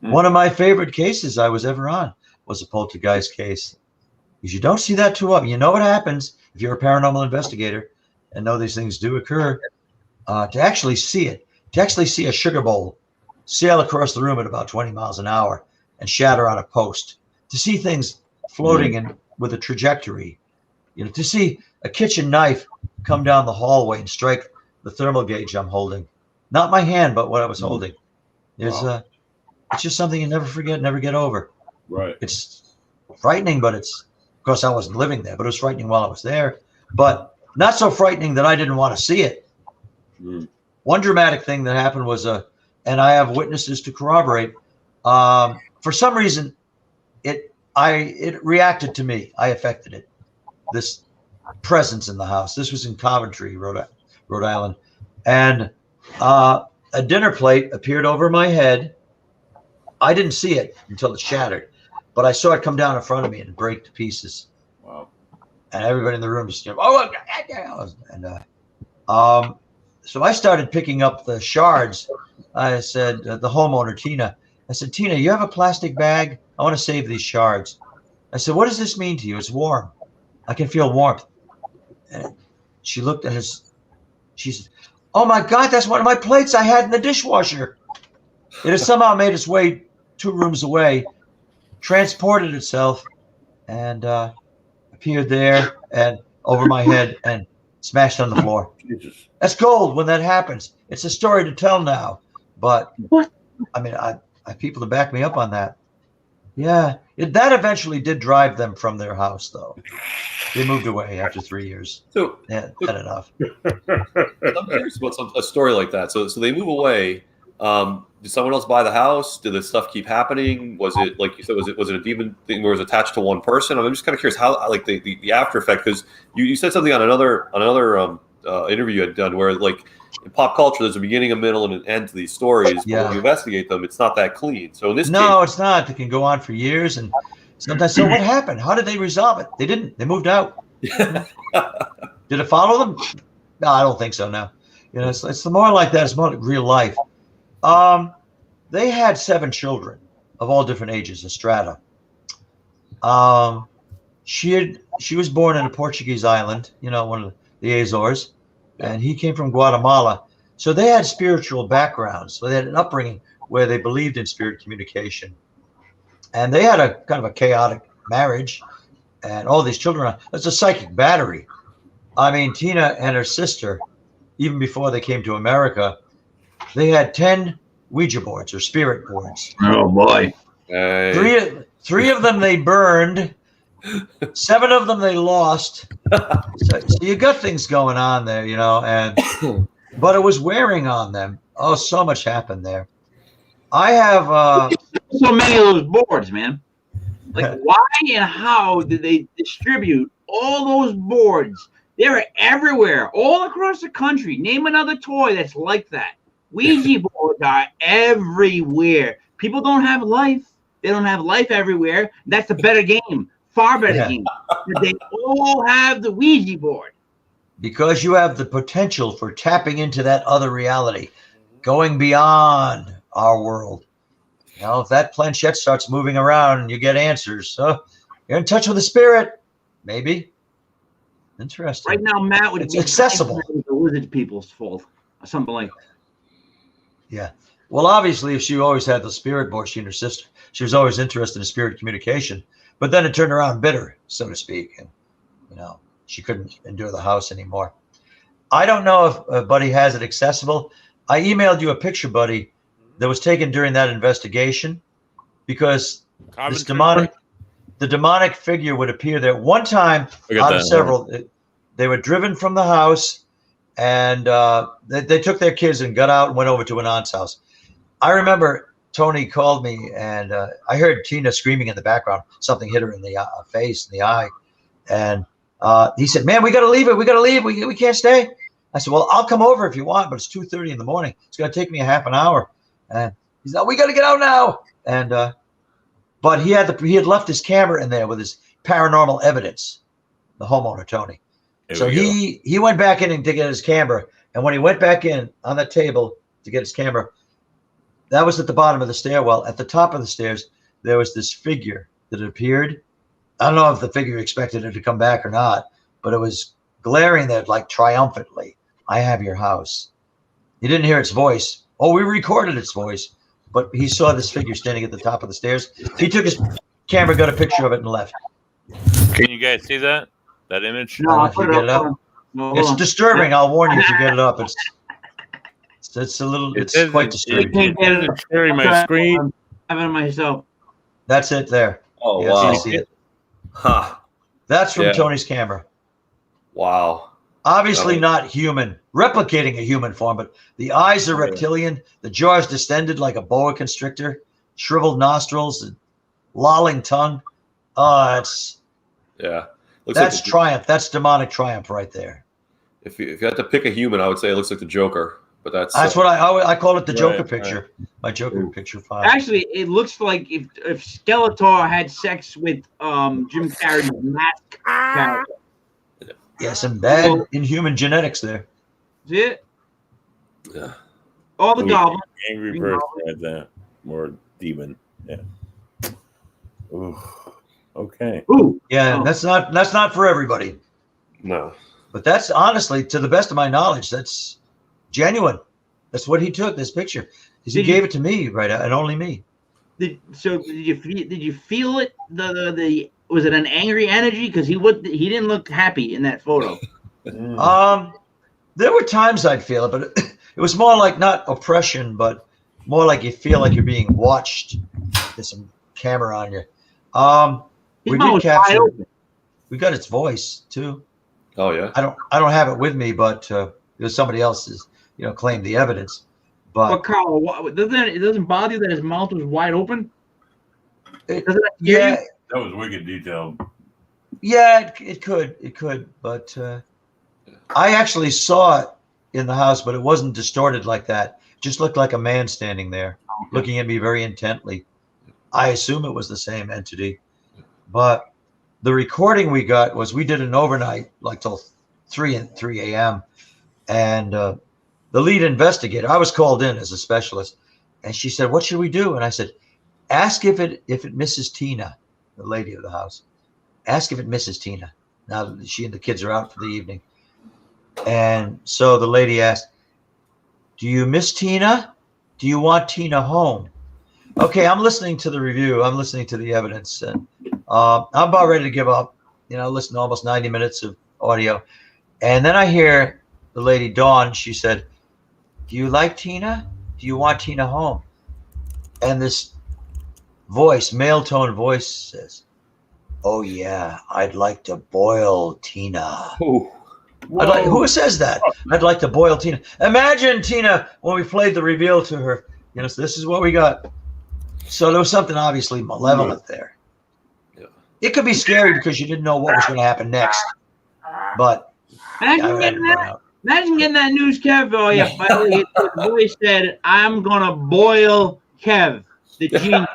One of my favorite cases I was ever on was a poltergeist case. Because you don't see that too often. You know what happens if you're a paranormal investigator and know these things do occur. To actually see it, to actually see a sugar bowl sail across the room at about 20 miles an hour and shatter on a post, to see things floating in with a trajectory, to see a kitchen knife come down the hallway and strike the thermal gauge I'm holding, not my hand, but what I was holding. It's just something you never forget, never get over. Right. It's frightening, but of course I wasn't living there, but it was frightening while I was there, but not so frightening that I didn't want to see it. One dramatic thing that happened was, and I have witnesses to corroborate, for some reason, it reacted to me. I affected it. This presence in the house. This was in Coventry, Rhode Island, and a dinner plate appeared over my head. I didn't see it until it shattered, but I saw it come down in front of me and break to pieces. Wow! And everybody in the room just so I started picking up the shards. I said, the homeowner, Tina, I said, Tina, you have a plastic bag? I want to save these shards. I said, what does this mean to you? It's warm. I can feel warmth. And she looked at us. She said, oh my God, that's one of my plates I had in the dishwasher. It has somehow made its way 2 rooms away, transported itself, and appeared there and over my head and smashed on the floor. Jesus. That's gold when that happens. It's a story to tell now. But What? I mean, I have people to back me up on that. Yeah, that eventually did drive them from their house, though. They moved away after 3 years. So Yeah, had enough. I'm curious about a story like that. So they move away. Did someone else buy the house? Did this stuff keep happening? Was it, like you said, was it a demon thing where it was attached to one person? I'm just kind of curious how, like, the after effect, because you said something on another interview you had done where, like, in pop culture, there's a beginning, a middle, and an end to these stories. But Yeah. when you investigate them, it's not that clean. So in this case, It's not. It can go on for years, and sometimes. So what happened? How did they resolve it? They didn't. They moved out. Did it follow them? No, I don't think so. No. It's more like that. It's more like real life. They had 7 children of all different ages, Estrada. She was born in a Portuguese island, one of the Azores, and he came from Guatemala. So they had spiritual backgrounds. So they had an upbringing where they believed in spirit communication. And they had a kind of a chaotic marriage, and all these children. It's a psychic battery. I mean, Tina and her sister, even before they came to America, they had 10 Ouija boards or spirit boards. Oh boy. Three of them they burned. 7 of them they lost. So you got things going on there, but it was wearing on them. Oh, so much happened there. I have so many of those boards, man. Like, why and how did they distribute all those boards? They're everywhere, all across the country. Name another toy that's like that. Ouija boards are everywhere. People don't have life. They don't have life everywhere. That's a better game. Far better game. They all have the Ouija board. Because you have the potential for tapping into that other reality, going beyond our world. If that planchette starts moving around and you get answers, you're in touch with the spirit. Maybe. Interesting. Right now, Matt would it's accessible. The lizard people's fault or something like that. Yeah. Well, obviously, if she always had the spirit board, she and her sister, she was always interested in spirit communication. But then it turned around bitter, so to speak. And, she couldn't endure the house anymore. I don't know if Buddy has it accessible. I emailed you a picture, Buddy, that was taken during that investigation, because the demonic figure would appear there. One time out of several, they were driven from the house, and they took their kids and got out and went over to an aunt's house. I remember Tony called me, and I heard Tina screaming in the background. Something hit her in the face, in the eye. And he said, "Man, we got to leave it. We got to leave. We can't stay." I said, "Well, I'll come over if you want, but it's 2:30 in the morning. It's going to take me a half an hour." And he said, "We got to get out now." And but he had left his camera in there with his paranormal evidence, the homeowner, Tony. So he went back in to get his camera. And when he went back in on that table to get his camera, that was at the bottom of the stairwell. At the top of the stairs, there was this figure that appeared. I don't know if the figure expected it to come back or not, but it was glaring there like triumphantly. "I have your house." He didn't hear its voice. Oh, we recorded its voice, but he saw this figure standing at the top of the stairs. He took his camera, got a picture of it, and left. Can you guys see that image? No, If you get it up. No, It's disturbing. I'll warn you if you get it up. It's a little. It's quite disturbing. can't get it. Sharing my screen. I have it myself. That's it there. Oh, Yes, wow. I see it. Huh. That's from Yeah. Tony's camera. Wow. Obviously not human, replicating a human form, but the eyes are reptilian, the jaw is distended like a boa constrictor, shriveled nostrils, and lolling tongue. That's Yeah. Looks triumph. That's demonic triumph right there. If you had to pick a human, I would say it looks like the Joker. But that's what I call it, the Joker Right, picture. My Joker picture file. Actually, it looks like if Skeletor had sex with Jim Carrey's mask character. Yeah, some bad inhuman genetics there. See it? Yeah. All the goblins. Angry person right there. More demon. Yeah. Ooh. Okay. Ooh. Yeah, Oh. that's not for everybody. No. But that's honestly, to the best of my knowledge, that's genuine. That's what he took, this picture. Because he gave it to me, right? And only me. Did you feel it? The was it an angry energy? Because he didn't look happy in that photo. There were times I'd feel it, but it was more like not oppression, but more like you feel like you're being watched. There's some camera on you. We did capture. We got its voice too. Oh yeah. I don't have it with me, but it was somebody else's. Claimed the evidence. But Carl, it doesn't bother you that his mouth was wide open? Yeah, That was wicked detailed. yeah, it could, but I actually saw it in the house, but it wasn't distorted like that. It just looked like a man standing there, looking at me very intently. I assume it was the same entity, but the recording we got was we did an overnight, like till 3 a.m. and the lead investigator, I was called in as a specialist, and she said, "What should we do?" And I said, "Ask if it misses Tina, the lady of the house. Ask if it misses Tina. Now that she and the kids are out for the evening." And so the lady asked, "Do you miss Tina? Do you want Tina home?" Okay, I'm listening to the review. I'm listening to the evidence, and I'm about ready to give up. Listen to almost 90 minutes of audio, and then I hear the lady Dawn. She said, "Do you like Tina? Do you want Tina home?" And this voice, male tone voice, says, "Oh yeah, I'd like to boil Tina." Ooh. Who says that? I'd like to boil Tina. Imagine Tina when we played the reveal to her. So this is what we got. So there was something obviously malevolent there. Yeah. It could be scary because you didn't know what was going to happen next. But Imagine getting that news, Kev. Oh yeah, finally the voice said, "I'm gonna boil Kev, the genius."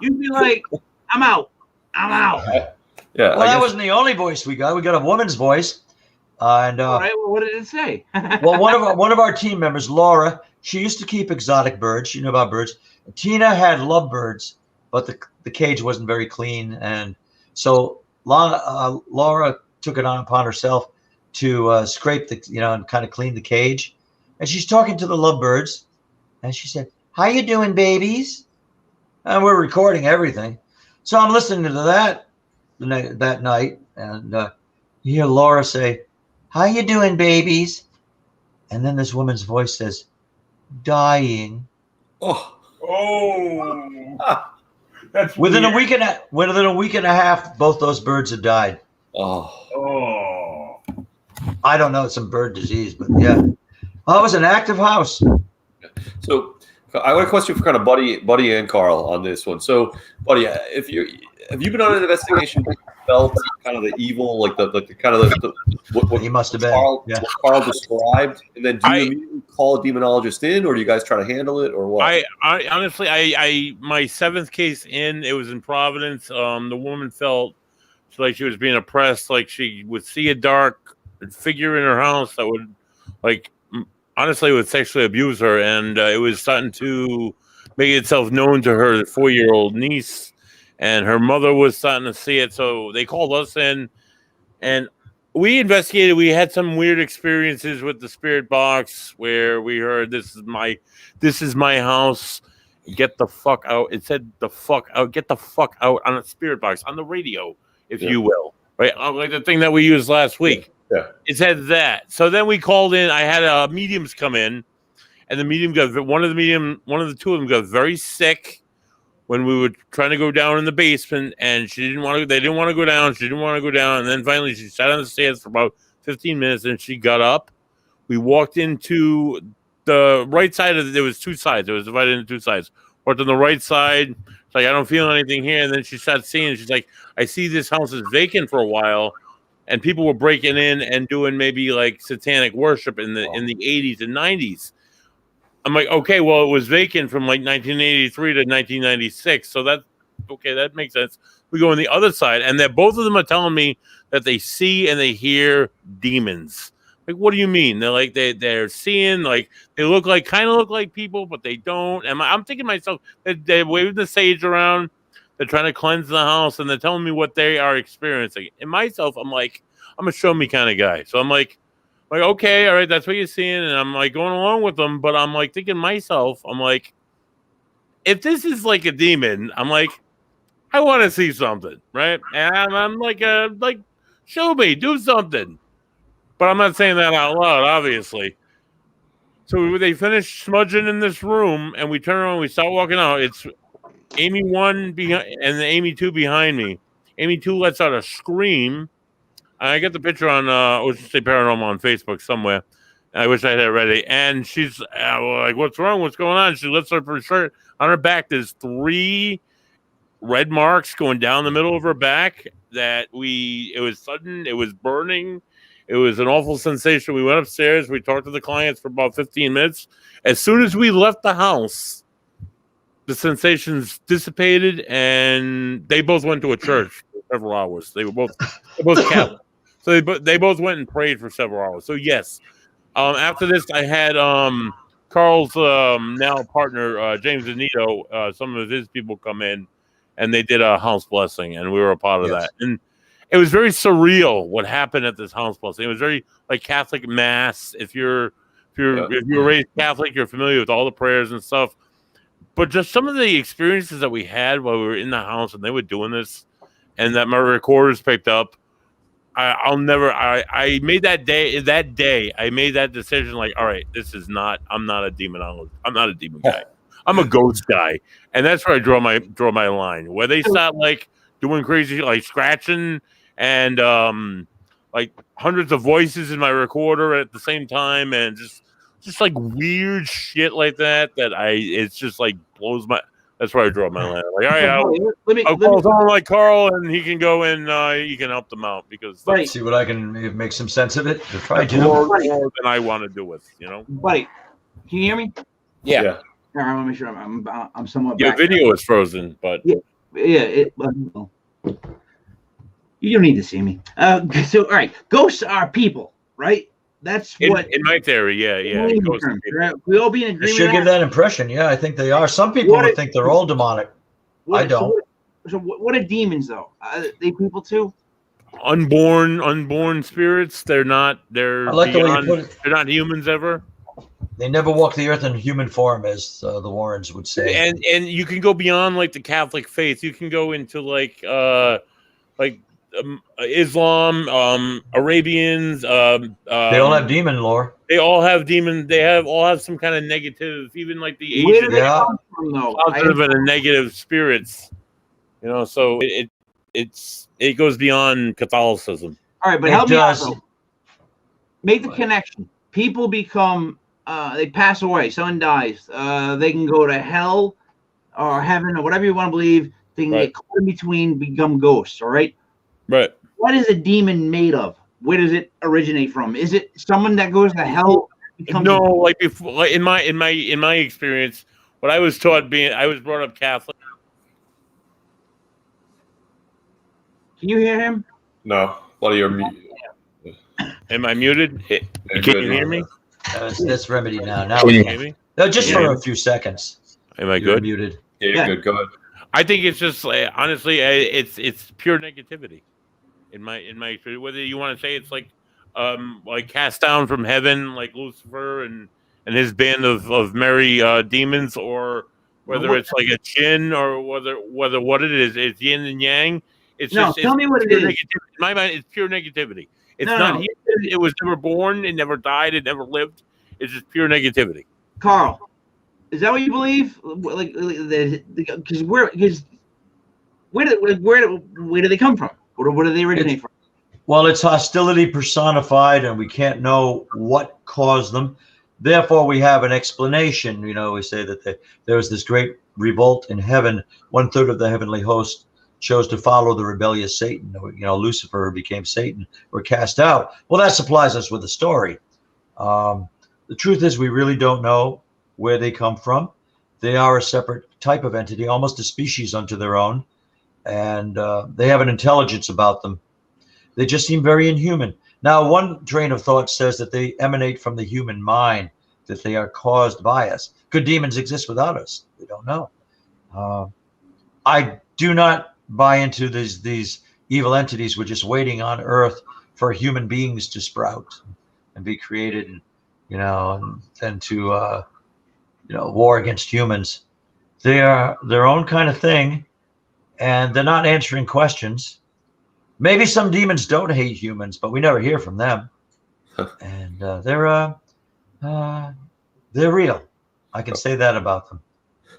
You'd be like, "I'm out. Yeah. Well, that wasn't the only voice we got. We got a woman's voice. And all right. Well, what did it say? well, one of our team members, Laura, she used to keep exotic birds. She knew about birds. Tina had lovebirds, but the cage wasn't very clean, and so Laura took it upon herself to scrape and kind of clean the cage. And she's talking to the lovebirds, and she said, "How you doing, babies?" And we're recording everything, so I'm listening to that night, and you hear Laura say, "How you doing, babies?" And then this woman's voice says, "Dying." That's Within weird. a week and a half, both those birds had died. Oh. I don't know, it's some bird disease, but yeah. Well, it was an active house. So I got a question for kind of Buddy and Carl on this one. So, Buddy, have you been on an investigation that felt kind of the evil, like the kind of what He must have been. what Carl described, and then do you immediately call a demonologist in, or do you guys try to handle it, or what? I honestly, my 7th case in, it was in Providence. The woman felt like she was being oppressed, like she would see a dark figure in her house that would, like, honestly, would sexually abuse her, and it was starting to make itself known to her 4-year-old niece, and her mother was starting to see it. So they called us in, and we investigated. We had some weird experiences with the spirit box where we heard, "This is my house. Get the fuck out." It said "the fuck out, get the fuck out" on a spirit box on the radio, if you will, right? Like the thing that we used last week. Yeah. It said that. So then we called in. I had mediums come in, and the medium one of the two of them got very sick when we were trying to go down in the basement, and they didn't want to go down. She didn't want to go down. And then finally she sat on the stairs for about 15 minutes, and she got up. We walked into the right side there was 2 sides. It was divided into 2 sides. Walked on the right side. It's like, "I don't feel anything here." And then she started seeing, she's like, "I see this house is vacant for a while, and people were breaking in and doing maybe like satanic worship in the 80s and 90s. I'm like, "Okay, well, it was vacant from like 1983 to 1996. So that makes sense." We go on the other side, and both of them are telling me that they see and they hear demons. Like, what do you mean? They're like, they're seeing, like, they kind of look like people, but they don't. And I'm thinking to myself, they're waving the sage around. They're trying to cleanse the house, and they're telling me what they are experiencing. And myself, I'm like, I'm a show me kind of guy. So I'm like, okay, all right, that's what you're seeing. And I'm like going along with them, but I'm like thinking to myself, I'm like, if this is like a demon, I'm like, I want to see something, right? And I'm like, show me, do something. but I'm not saying that out loud, obviously. So they finish smudging in this room, and we turn around, we start walking out. It's Amy 1 behind and Amy 2 behind me. Amy 2 lets out a scream. I get the picture on, let's just say Paranormal on Facebook somewhere. I wish I had it ready. And she's like, "What's wrong? What's going on?" She lifts up her shirt. On her back, there's 3 red marks going down the middle of her back. It was sudden. It was burning. It was an awful sensation. We went upstairs. We talked to the clients for about 15 minutes. As soon as we left the house, the sensations dissipated, and they both went to a church for several hours. They're both Catholic. So they both went and prayed for several hours. So yes. After this, I had Carl's now partner, James Anito, some of his people come in, and they did a house blessing, and we were a part of that. And it was very surreal what happened at this house blessing. It was very like Catholic mass. If you're raised Catholic, you're familiar with all the prayers and stuff. But just some of the experiences that we had while we were in the house and they were doing this, and that my recorders picked up. I made that day, I made that decision like, all right, I'm not a demonologist. I'm not a demon guy. I'm a ghost guy. And that's where I draw my line. Where they start like doing crazy, like scratching and like hundreds of voices in my recorder at the same time and just like weird shit like that it's just like blows my. That's where I draw my line. Like, all right, I'll call someone like Carl, and he can go and he can help them out because see what I can make some sense of it. To try to more than I want to do with, Buddy, can you hear me? Yeah. I want to make sure I'm somewhat. Your video is frozen, but you don't need to see me. So all right, ghosts are people, right? That's what in my theory, yeah. We all be in agreement. It should give that impression. Yeah, I think they are. Some people would think they're all demonic. I don't. So what are demons though? Are they people too? Unborn spirits. They're not. They're I like the way you put it. They're not humans ever. They never walk the earth in human form, as the Warrens would say. And you can go beyond like the Catholic faith. You can go into like Islam, Arabians. They all have demon lore. They all have demon. They all have some kind of negative. Even like the Asian, where do they come from, though? Positive and negative spirits. So it goes beyond Catholicism. All right, but help me out. Make the connection. People become. They pass away. Someone dies. They can go to hell or heaven or whatever you want to believe. They can get caught in between, become ghosts. All right. Right. What is a demon made of? Where does it originate from? Is it someone that goes to hell? No, like before, like in my experience, what I was taught I was brought up Catholic. Can you hear him? No. Buddy, you're muted. Am I muted? Can you hear me? That's remedy now. Now can you hear me? No, just for a few seconds. Am I good? Muted. Yeah, you're good. Go ahead. I think it's just honestly, it's pure negativity. In my experience, whether you want to say it's like cast down from heaven, like Lucifer and his band of merry demons, or whether it's like a jinn, or whether what it is, it's yin and yang. Tell me what it is. In my mind, it's pure negativity. It's not. It was never born. It never died. It never lived. It's just pure negativity. Carl, is that what you believe? Like, because where do they come from? Where do they originate from? Well, it's hostility personified, and we can't know what caused them. Therefore, we have an explanation. We say that there was this great revolt in heaven. 1/3 of the heavenly host chose to follow the rebellious Satan. Lucifer became Satan, were cast out. Well, that supplies us with a story. The truth is, we really don't know where they come from. They are a separate type of entity, almost a species unto their own, and they have an intelligence about them. They just seem very inhuman. Now, one train of thought says that they emanate from the human mind, that they are caused by us. Could demons exist without us? We don't know. I do not buy into these evil entities. We're just waiting on Earth for human beings to sprout and be created, and then to war against humans. They are their own kind of thing, and they're not answering questions. Maybe some demons don't hate humans, but we never hear from them. And they're real. I can say that about them.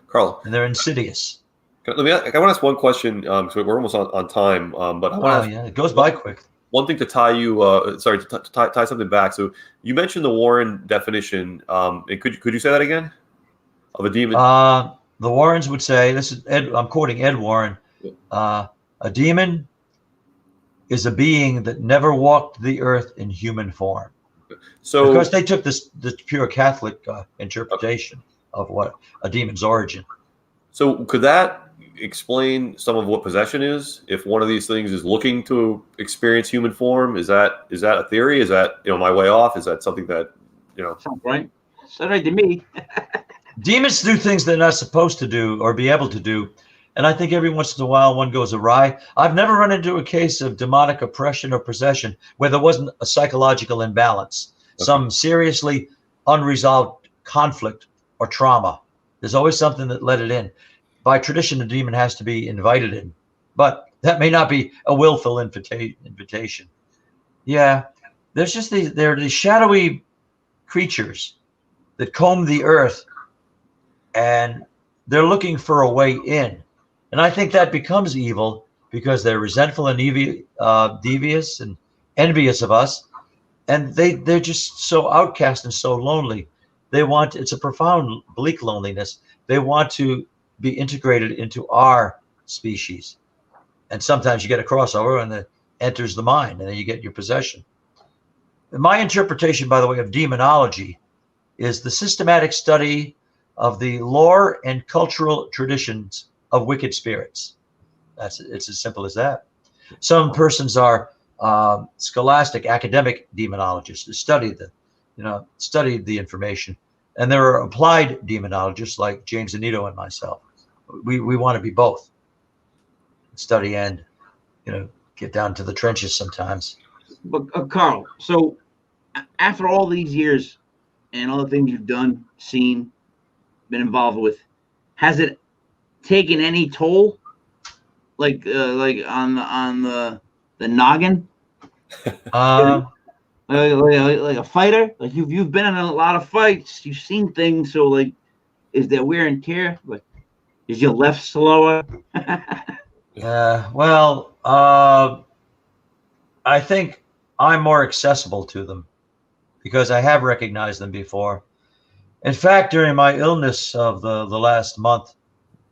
Carl, And they're insidious. I want to ask one question. So we're almost on time, but I want to ask it goes by quick. one thing to tie you. Tie something back. So you mentioned the Warren definition. And could you say that again? Of a demon. The Warrens would say, this is Ed, I'm quoting Ed Warren. A demon is a being that never walked the earth in human form. So, because they took the pure Catholic interpretation of what a demon's origin. So could that explain some of what possession is? If one of these things is looking to experience human form, is that a theory? Is that my way off? Is that something that Sounds right. Sounds right to me. Demons do things they're not supposed to do or be able to do. And I think every once in a while one goes awry. I've never run into a case of demonic oppression or possession where there wasn't a psychological imbalance, some seriously unresolved conflict or trauma. There's always something that let it in. By tradition, a demon has to be invited in, but that may not be a willful invitation. Yeah, there's just there are these shadowy creatures that comb the earth, and they're looking for a way in. And I think that becomes evil because they're resentful and devious and envious of us. And they're just so outcast and so lonely. It's a profound, bleak loneliness. They want to be integrated into our species. And sometimes you get a crossover and it enters the mind, and then you get your possession. My interpretation, by the way, of demonology is the systematic study of the lore and cultural traditions of wicked spirits. It's as simple as that. Some persons are scholastic academic demonologists who studied the information, and there are applied demonologists like James Anito and myself. We want to be both, study and get down to the trenches sometimes. But Carl, so after all these years and all the things you've done, seen, been involved with, has it taken any toll, like on the noggin? Like a fighter, like you've been in a lot of fights, you've seen things. So like, is there wear and tear? Like, is your left slower? Well, I think I'm more accessible to them because I have recognized them before. In fact, during my illness of the last month,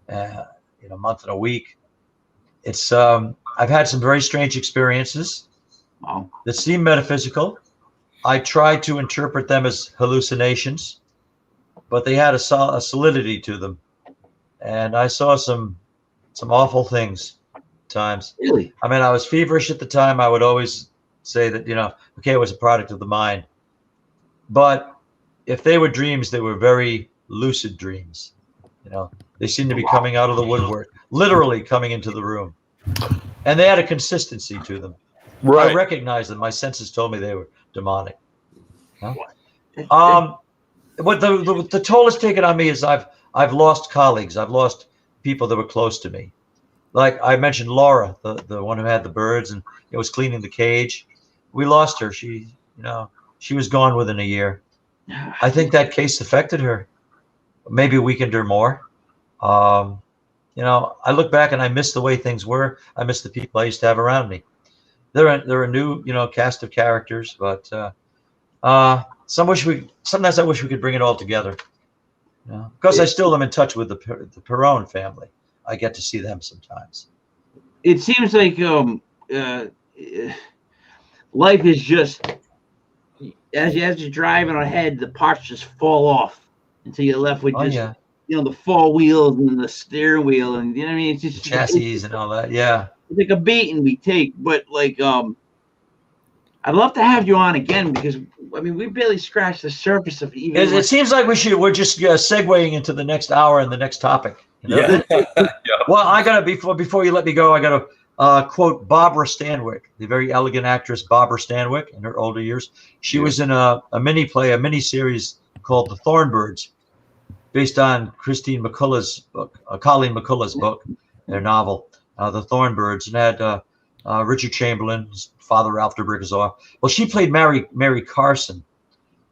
month and a week, it's I've had some very strange experiences that seem metaphysical. I tried to interpret them as hallucinations, but they had a solidity to them, and I saw some awful things at times. Really? I mean, I was feverish at the time. I would always say that it was a product of the mind, but if they were dreams, they were very lucid dreams. They seemed to be coming out of the woodwork, literally coming into the room. And they had a consistency to them. Right. I recognized them. My senses told me they were demonic. What the toll has taken on me is I've lost colleagues. I've lost people that were close to me. Like I mentioned Laura, the one who had the birds and was cleaning the cage. We lost her. She was gone within a year. I think that case affected her, maybe weakened her more. I look back and I miss the way things were. I miss the people I used to have around me. They're a new, cast of characters, but sometimes I wish we could bring it all together. Because I still am in touch with the Perron family. I get to see them sometimes. It seems like life is just as you're driving ahead, the parts just fall off until you're left with the four wheels and the steering wheel, and what I mean. It's just chassis and all that. Yeah, it's like a beating we take, but like I'd love to have you on again because I mean we barely scratched the surface of even. It seems like we're just segueing into the next hour and the next topic. Yeah. Well, I gotta before you let me go, I gotta quote Barbara Stanwyck, the very elegant actress Barbara Stanwyck in her older years. She was in a mini series called The Thornbirds, based on Colleen McCullough's book, their novel, The Thornbirds, and had Richard Chamberlain's father, Ralph de Brickasor. Well, she played Mary Carson,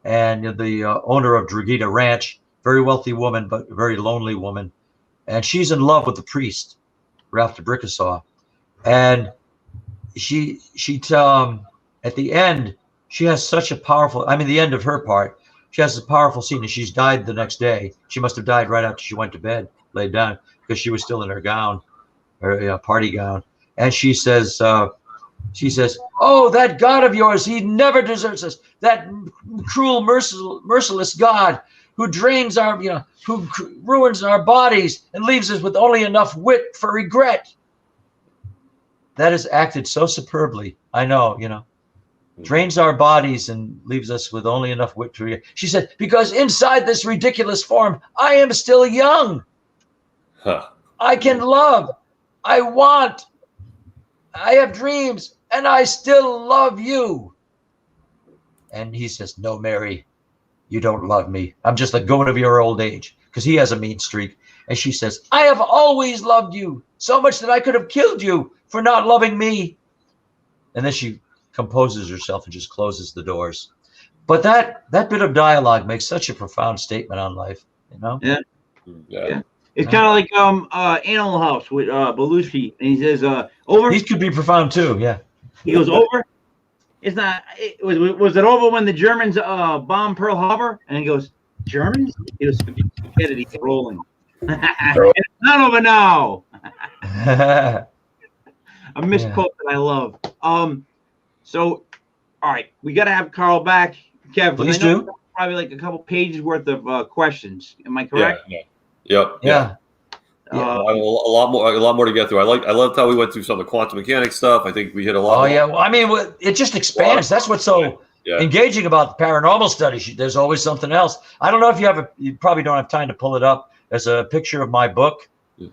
and the owner of Draguita Ranch, very wealthy woman, but a very lonely woman. And she's in love with the priest, Ralph de Brickasor. And she at the end, she has such a powerful, the end of her part, she has a powerful scene, and she's died the next day. She must have died right after she went to bed, laid down, because she was still in her gown, her party gown. And she says, "Oh, that God of yours, he never deserts us. That cruel, merciless God who drains our, who ruins our bodies and leaves us with only enough wit for regret." That is acted so superbly. I know, drains our bodies and leaves us with only enough wit to regret. She said, "Because inside this ridiculous form, I am still young. Huh. I can love. I want. I have dreams, and I still love you." And he says, "No, Mary, you don't love me. I'm just a goat of your old age," because he has a mean streak. And she says, "I have always loved you, so much that I could have killed you for not loving me." And then she composes herself and just closes the doors. But that bit of dialogue makes such a profound statement on life, Yeah. It's kind of like Animal House with Belushi, and he says, "Over." These could be profound too. Yeah. He goes, "Over." It's not. Was it over when the Germans bombed Pearl Harbor? And he goes, "Germans?" He was stupidity rolling. It's not over now. A misquote that I love. So, all right, we got to have Carl back. Kev, Please I know do. probably like a couple pages worth of questions. Am I correct? Yep. Yeah. A lot more to get through. I loved how we went through some of the quantum mechanics stuff. I think we hit a lot. Oh yeah. Well, it just expands. That's what's so engaging about the paranormal studies. There's always something else. I don't know if you probably don't have time to pull it up. There's a picture of my book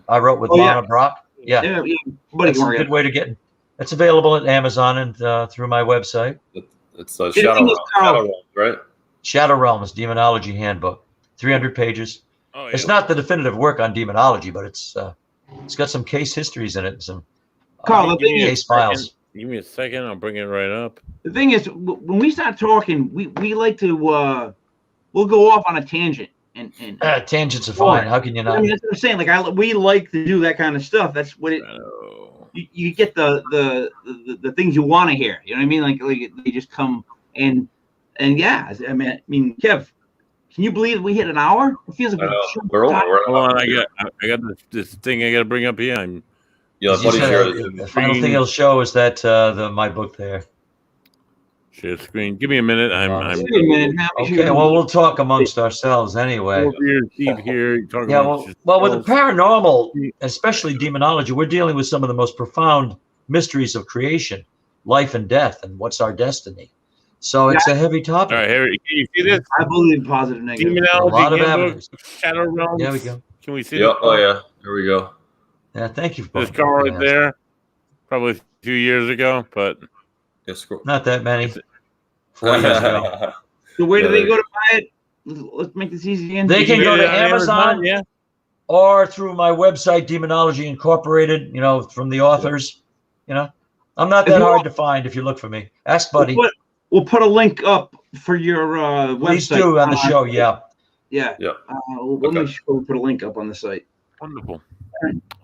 I wrote with Lana Brock. Yeah. That's a good way to get. It's available at Amazon and through my website. It's Shadow Realms, right? Shadow Realms Demonology Handbook, 300 pages. Oh, yeah. It's not the definitive work on demonology, but it's got some case histories in it and some Carl, case files. Give me a second. I'll bring it right up. The thing is, when we start talking, we like to we'll go off on a tangent and tangents are fine. How can you not? That's what I'm saying. Like we like to do that kind of stuff. That's what it. You get the things you want to hear. You know what I mean? Like they just come and yeah. I mean, Kev, can you believe we hit an hour? It feels like we're over. Hold on, I got this thing I got to bring up here. The final thing it'll show is that my book there. Share screen. Give me a minute. Okay. Well, we'll talk amongst ourselves anyway. Here. Well, with the paranormal, especially demonology, we're dealing with some of the most profound mysteries of creation, life and death, and what's our destiny. So it's a heavy topic. All right, Harry, can you see this? I believe positive, negative. Demonology, a lot of avenues. Shadow Realms. There we go. Can we see this? Oh, yeah. There we go. Yeah, thank you. There's Carl right there. Probably a few years ago, but not that many. 4 years ago. So where do they go to buy it? Let's make this easy again. They can go to Amazon, or through my website, Demonology Incorporated. From the authors. I'm not that hard to find if you look for me. Ask Buddy. We'll put a link up for your website. Please do on the show. Yeah. We'll make sure we put a link up on the site. Wonderful.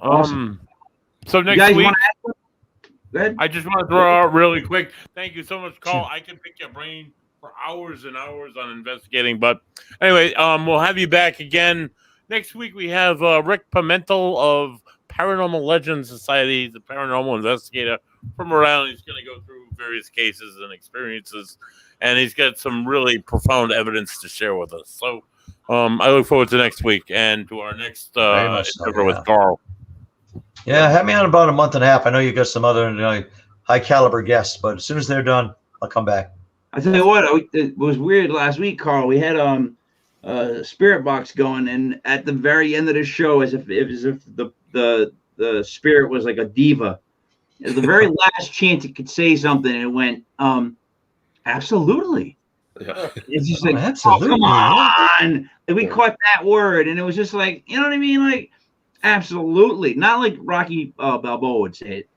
Awesome. So next week, I just want to throw out really quick. Thank you so much, Carl. I can pick your brain for hours and hours on investigating, but anyway, we'll have you back again next week. We have Rick Pimentel of Paranormal Legends Society, the paranormal investigator from Rhode Island. He's going to go through various cases and experiences, and he's got some really profound evidence to share with us. So I look forward to next week and to our next interview with Carl. Yeah, have me on about a month and a half. I know you got some other high caliber guests, but as soon as they're done, I'll come back. I tell you what, it was weird last week, Carl. We had a spirit box going, and at the very end of the show, as if the spirit was like a diva. At the very last chance it could say something, and it went, absolutely. Yeah. It's just like, absolutely. Oh, come on. And we caught that word, and it was just like, you know what I mean? Like, absolutely. Not like Rocky Balboa would say it.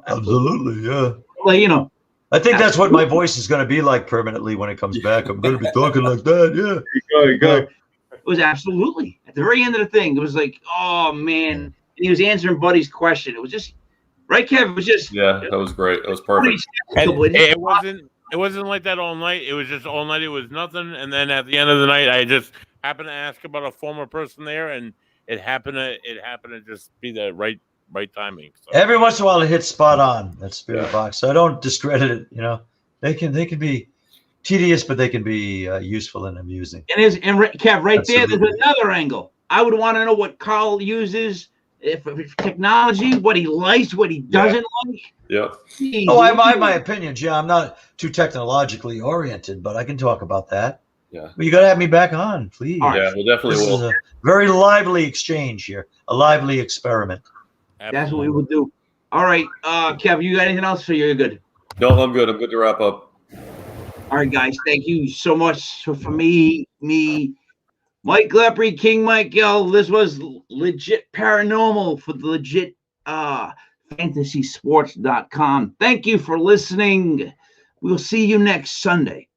Absolutely, yeah. Well, I think that's what my voice is going to be like permanently when it comes back. I'm going to be talking like that. Yeah. There you go. it was absolutely at the very end of the thing. It was like, oh man, and he was answering Buddy's question. It was just right, Kev. It was just Yeah, that was great. That was perfect. And it wasn't like that all night. It was just all night. It was nothing. And then at the end of the night, I just happened to ask about a former person there, and it happened to just be the right timing. So. Every once in a while, it hits spot on, that spirit box. So I don't discredit it. They can be tedious, but they can be useful and amusing. And Kev, right there, there's another angle. I would want to know what Carl uses, if technology, what he likes, what he doesn't like. Yeah. Oh, I have my opinions. Yeah, I'm not too technologically oriented, but I can talk about that. Yeah. Well, you got to have me back on, please. Yeah, we definitely This will. is a very lively exchange here, a lively experiment. Absolutely. That's what we would do. All right, Kev, you got anything else? Or you're good? No, I'm good. I'm good to wrap up. All right, guys, thank you so much for me, Mike Lepre, King Michael. This was Legit Paranormal for the Legit FantasySports.com. Thank you for listening. We'll see you next Sunday.